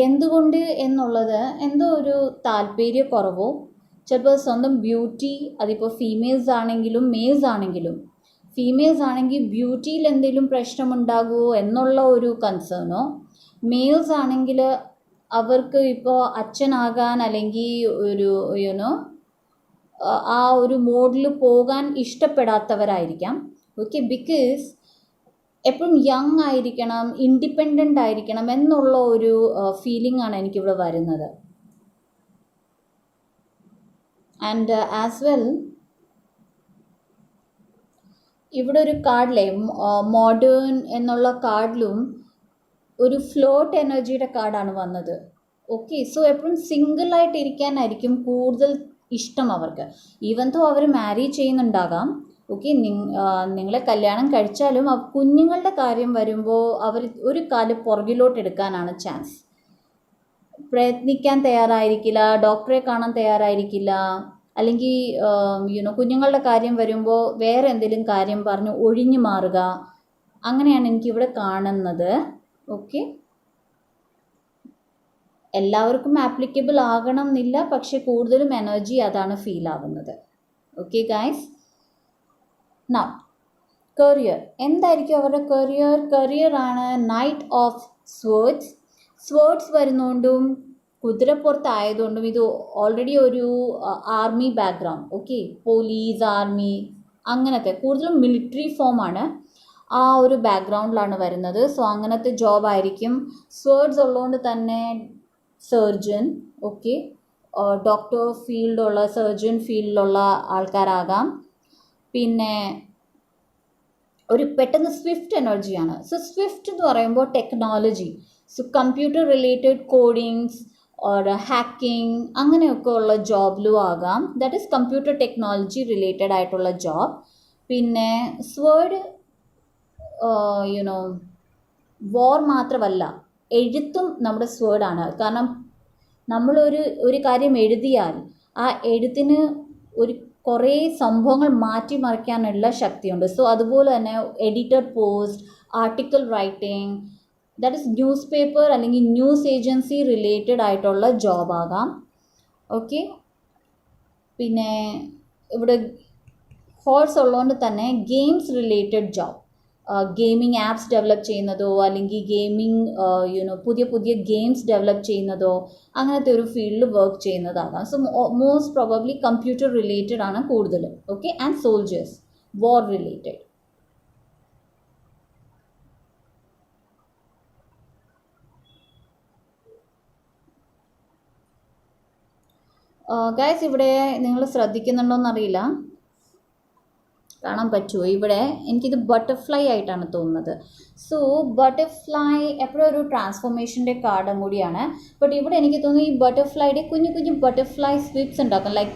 എന്തുകൊണ്ട് എന്നുള്ളത് എന്തോ ഒരു താല്പര്യക്കുറവോ, ചിലപ്പോൾ സ്വന്തം ബ്യൂട്ടി, അതിപ്പോൾ ഫീമെയിൽസ് ആണെങ്കിലും മെയിൽസ് ആണെങ്കിലും, ഫീമെയിൽസ് ആണെങ്കിൽ ബ്യൂട്ടിയിൽ എന്തെങ്കിലും പ്രശ്നമുണ്ടാകുമോ എന്നുള്ള ഒരു കൺസേണോ, മെയിൽസ് ആണെങ്കിൽ അവർക്ക് ഇപ്പോൾ അച്ഛനാകാൻ അല്ലെങ്കിൽ ഒരു ആ ഒരു മോഡിൽ പോകാൻ ഇഷ്ടപ്പെടാത്തവരായിരിക്കാം. ഓക്കെ, ബിക്കോസ് എപ്പോഴും യങ് ആയിരിക്കണം, ഇൻഡിപെൻഡൻ്റ് ആയിരിക്കണം എന്നുള്ള ഒരു ഫീലിംഗ് ആണ് എനിക്കിവിടെ വരുന്നത്. ആൻഡ് ആസ് വെൽ ഇവിടെ ഒരു കാർഡിലെ മോഡേൺ എന്നുള്ള കാർഡിലും ഒരു ഫ്ലോട്ട് എനർജിയുടെ കാർഡാണ് വന്നത്. ഓക്കെ, സോ എപ്പോഴും സിംഗിളായിട്ട് ഇരിക്കാനായിരിക്കും കൂടുതൽ ഇഷ്ടം അവർക്ക്. ഈവൻ തോ അവർ മാരി ചെയ്യുന്നുണ്ടാകാം. ഓക്കെ, നിങ്ങളെ കല്യാണം കഴിച്ചാലും കുഞ്ഞുങ്ങളുടെ കാര്യം വരുമ്പോൾ അവർ ഒരു കാല് പുറകിലോട്ട് എടുക്കാനാണ് ചാൻസ്. പ്രയത്നിക്കാൻ തയ്യാറായിരിക്കില്ല, ഡോക്ടറെ കാണാൻ തയ്യാറായിരിക്കില്ല, അല്ലെങ്കിൽ കുഞ്ഞുങ്ങളുടെ കാര്യം വരുമ്പോൾ വേറെ എന്തെങ്കിലും കാര്യം പറഞ്ഞ് ഒഴിഞ്ഞു മാറുക. അങ്ങനെയാണ് എനിക്കിവിടെ കാണുന്നത്. ഓക്കെ, എല്ലാവർക്കും ആപ്ലിക്കബിൾ ആകണം എന്നില്ല, പക്ഷെ കൂടുതലും എനർജി അതാണ് ഫീൽ ആവുന്നത്. Okay guys, now career. എന്തായിരിക്കും അവരുടെ കരിയറാണ് നൈറ്റ് ഓഫ് സ്വേർഡ്സ് വരുന്നതുകൊണ്ടും കുതിരപ്പുറത്തായതുകൊണ്ടും ഇത് ഓൾറെഡി ഒരു army background. Okay, police, army, അങ്ങനത്തെ കൂടുതലും മിലിറ്ററി ഫോമാണ്, ആ ഒരു ബാക്ക്ഗ്രൗണ്ടിലാണ് വരുന്നത്. സോ അങ്ങനത്തെ ജോബ് ആയിരിക്കും. സ്വേർഡ്സ് ഉള്ളതുകൊണ്ട് തന്നെ സർജൻ, ഓക്കെ, ഡോക്ടർ ഫീൽഡുള്ള, സർജൻ ഫീൽഡിലുള്ള ആൾക്കാരാകാം. പിന്നെ ഒരു പെട്ടെന്ന് സ്വിഫ്റ്റ് എനർജിയാണ്. സോ സ്വിഫ്റ്റ് എന്ന് പറയുമ്പോൾ technology, so computer related codings or hacking അങ്ങനെയൊക്കെ ഉള്ള ജോബിലും ആകാം. That is computer technology related ആയിട്ടുള്ള ജോബ്. പിന്നെ സ്വേർഡ് യുനോ വാർ മാത്രമല്ല, എഴുത്തും നമ്മുടെ സ്വേർഡാണ്. കാരണം നമ്മളൊരു കാര്യം എഴുതിയാൽ ആ എഴുത്തിന് ഒരു കുറേ സംഭവങ്ങൾ മാറ്റിമറിക്കാനുള്ള ശക്തിയുണ്ട്. സോ അതുപോലെ തന്നെ editor post, article writing, that is newspaper അല്ലെങ്കിൽ ന്യൂസ് ഏജൻസി റിലേറ്റഡ് ആയിട്ടുള്ള ജോബാകാം. ഓക്കെ, പിന്നെ ഇവിടെ ഹോഴ്സ് ഉള്ളതുകൊണ്ട് തന്നെ games related job, gaming apps develop ചെയ്യുന്നതോ അല്ലെങ്കിൽ ഗെയിമിംഗ് പുതിയ ഗെയിംസ് ഡെവലപ്പ് ചെയ്യുന്നതോ അങ്ങനത്തെ ഒരു ഫീൽഡിൽ വർക്ക് ചെയ്യുന്നതാകാം. So most probably computer related ആണ് കൂടുതലും. Okay, and soldiers, war related. Guys, ഇവിടെ നിങ്ങൾ ശ്രദ്ധിക്കുന്നുണ്ടോയെന്നറിയില്ല, കാണാൻ പറ്റുമോ? ഇവിടെ എനിക്കിത് ബട്ടർഫ്ലൈ ആയിട്ടാണ് തോന്നുന്നത്. സോ ബട്ടർഫ്ലൈ എപ്പോഴും ഒരു ട്രാൻസ്ഫോർമേഷൻ്റെ കാർഡും കൂടിയാണ്. ബട്ട് ഇവിടെ എനിക്ക് തോന്നുന്നു ഈ ബട്ടർഫ്ലൈയുടെ കുഞ്ഞു കുഞ്ഞു ബട്ടർഫ്ലൈ സ്വിപ്സ് ഉണ്ടാക്കും, ലൈക്ക്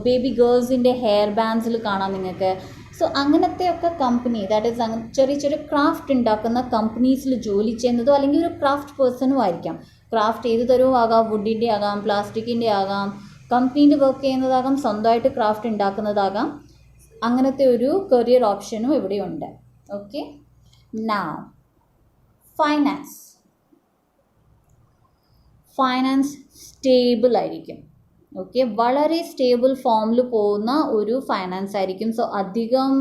ബേബി ഗേൾസിൻ്റെ ഹെയർ ബാൻഡ്സിൽ കാണാം നിങ്ങൾക്ക്. സോ അങ്ങനത്തെയൊക്കെ കമ്പനി, ദാറ്റ് ഈസ് ചെറിയ ചെറിയ ക്രാഫ്റ്റ് ഉണ്ടാക്കുന്ന കമ്പനീസിൽ ജോലി ചെയ്യുന്നതോ അല്ലെങ്കിൽ ഒരു ക്രാഫ്റ്റ് പേഴ്സണും ആയിരിക്കാം. ക്രാഫ്റ്റ് ഏത് തരവും ആകാം, വുഡിൻ്റെ ആകാം, പ്ലാസ്റ്റിക്കിൻ്റെ ആകാം, കമ്പനിയിൽ വർക്ക് ചെയ്യുന്നതാകാം, സ്വന്തമായിട്ട് ക്രാഫ്റ്റ് ഉണ്ടാക്കുന്നതാകാം. അങ്ങനത്തെ ഒരു കരിയർ ഓപ്ഷനും ഇവിടെയുണ്ട്. ഓക്കെ, നൗ ഫൈനാൻസ് സ്റ്റേബിൾ ആയിരിക്കും. ഓക്കെ, വളരെ സ്റ്റേബിൾ ഫോമിൽ പോകുന്ന ഒരു ഫൈനാൻസ് ആയിരിക്കും. സോ അധികം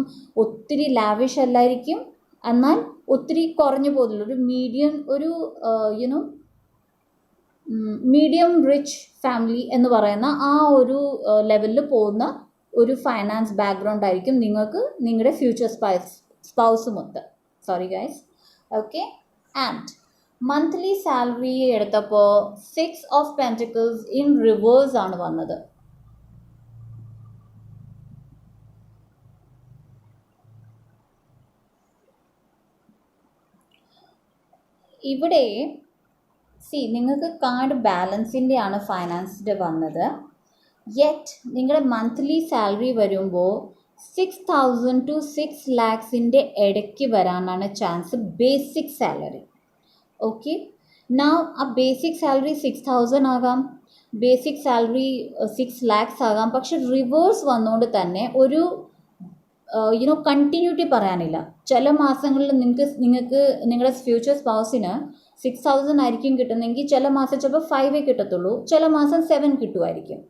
ഒത്തിരി ലാവിഷ് അല്ലായിരിക്കും, എന്നാൽ ഒത്തിരി കുറഞ്ഞു പോകുന്നില്ല. ഒരു മീഡിയം റിച്ച് ഫാമിലി എന്ന് പറയുന്ന ആ ഒരു ലെവലിൽ പോകുന്ന ഒരു ഫൈനാൻസ് ബാക്ക്ഗ്രൗണ്ട് ആയിരിക്കും നിങ്ങൾക്ക് നിങ്ങളുടെ ഫ്യൂച്ചർ സ്പൗസുമൊത്ത്. Sorry guys. Okay, and monthly salary എടുത്തപ്പോൾ 6 of Pentacles ഇൻ റിവേഴ്സ് ആണ് വന്നത്. ഇവിടെ നിങ്ങൾക്ക് കാർഡ് ബാലൻസിൻ്റെ ആണ് ഫൈനാൻസിൻ്റെ വന്നത്. യെറ്റ് നിങ്ങളുടെ മന്ത്ലി സാലറി വരുമ്പോൾ 6,000 to 6 lakhs ഇടയ്ക്ക് വരാനാണ് chance, basic salary. Okay, now ആ ബേസിക് സാലറി 6,000 ആകാം, ബേസിക് സാലറി 6 lakhs ആകാം. പക്ഷെ റിവേഴ്സ് വന്നുകൊണ്ട് തന്നെ ഒരു കണ്ടിന്യൂറ്റി പറയാനില്ല. ചില മാസങ്ങളിൽ നിങ്ങൾക്ക് നിങ്ങളുടെ ഫ്യൂച്ചർ സ്പൗസിന് 6,000 ആയിരിക്കും കിട്ടുന്നെങ്കിൽ ചില മാസം ചിലപ്പോൾ 5 കിട്ടത്തുള്ളൂ, ചില മാസം 7 കിട്ടുമായിരിക്കും.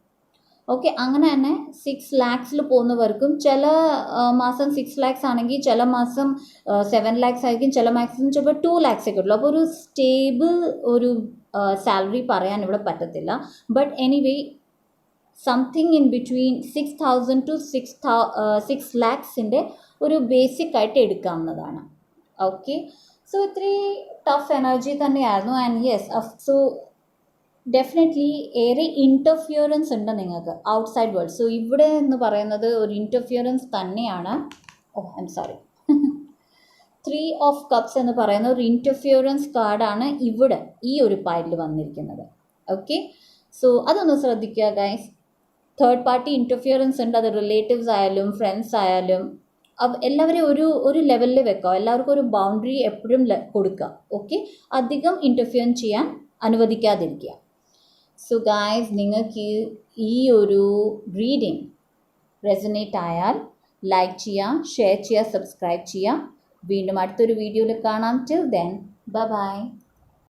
ഓക്കെ, അങ്ങനെ തന്നെ 6 lakhs പോകുന്നവർക്കും ചില മാസം 6 lakhs ആണെങ്കിൽ ചില മാസം 7 lakhs ആയിരിക്കും, ചില മാസം ചിലപ്പോൾ 2 lakhs കിട്ടുള്ളൂ. അപ്പോൾ ഒരു സ്റ്റേബിൾ ഒരു സാലറി പറയാൻ ഇവിടെ പറ്റത്തില്ല. But anyway something in between 6,000 to 6 lakhs ഒരു ബേസിക് ആയിട്ട് എടുക്കാവുന്നതാണ്. ഓക്കെ, സോ ഇത്തിരി ടഫ് എനർജി തന്നെയായിരുന്നു. ആൻഡ് യെസ്, സോ ഡെഫിനറ്റ്ലി ഏറെ ഇൻ്റർഫിയറൻസ് ഉണ്ട് നിങ്ങൾക്ക് ഔട്ട്സൈഡ് വേൾഡ്. സോ ഇവിടെ എന്ന് പറയുന്നത് ഒരു ഇൻ്റർഫിയറൻസ് തന്നെയാണ്. I am sorry, 3 of Cups എന്ന് പറയുന്ന ഒരു ഇൻ്റർഫിയറൻസ് കാർഡാണ് ഇവിടെ ഈ ഒരു പൈലിൽ വന്നിരിക്കുന്നത്. ഓക്കെ, സോ അതൊന്ന് ശ്രദ്ധിക്കുക ഗൈസ്. തേർഡ് പാർട്ടി ഇൻ്റർഫിയറൻസ് ഉണ്ട്, അത് റിലേറ്റീവ്സ് ആയാലും ഫ്രണ്ട്സ് ആയാലും എല്ലാവരെയും ഒരു ലെവലിൽ വെക്കുക. എല്ലാവർക്കും ഒരു ബൗണ്ടറി എപ്പോഴും കൊടുക്കുക. ഓക്കെ, അധികം ഇൻ്റർഫിയർ ചെയ്യാൻ അനുവദിക്കാതിരിക്കുക. സോ ഗൈസ്, നിങ്ങൾക്ക് ഈ ഒരു റീഡിംഗ് റെസൊനേറ്റ് ആയാൽ ലൈക്ക് ചെയ്യുക, ഷെയർ ചെയ്യുക, സബ്സ്ക്രൈബ് ചെയ്യുക. വീണ്ടും അടുത്തൊരു വീഡിയോയിൽ കാണാം. Till then, bye by.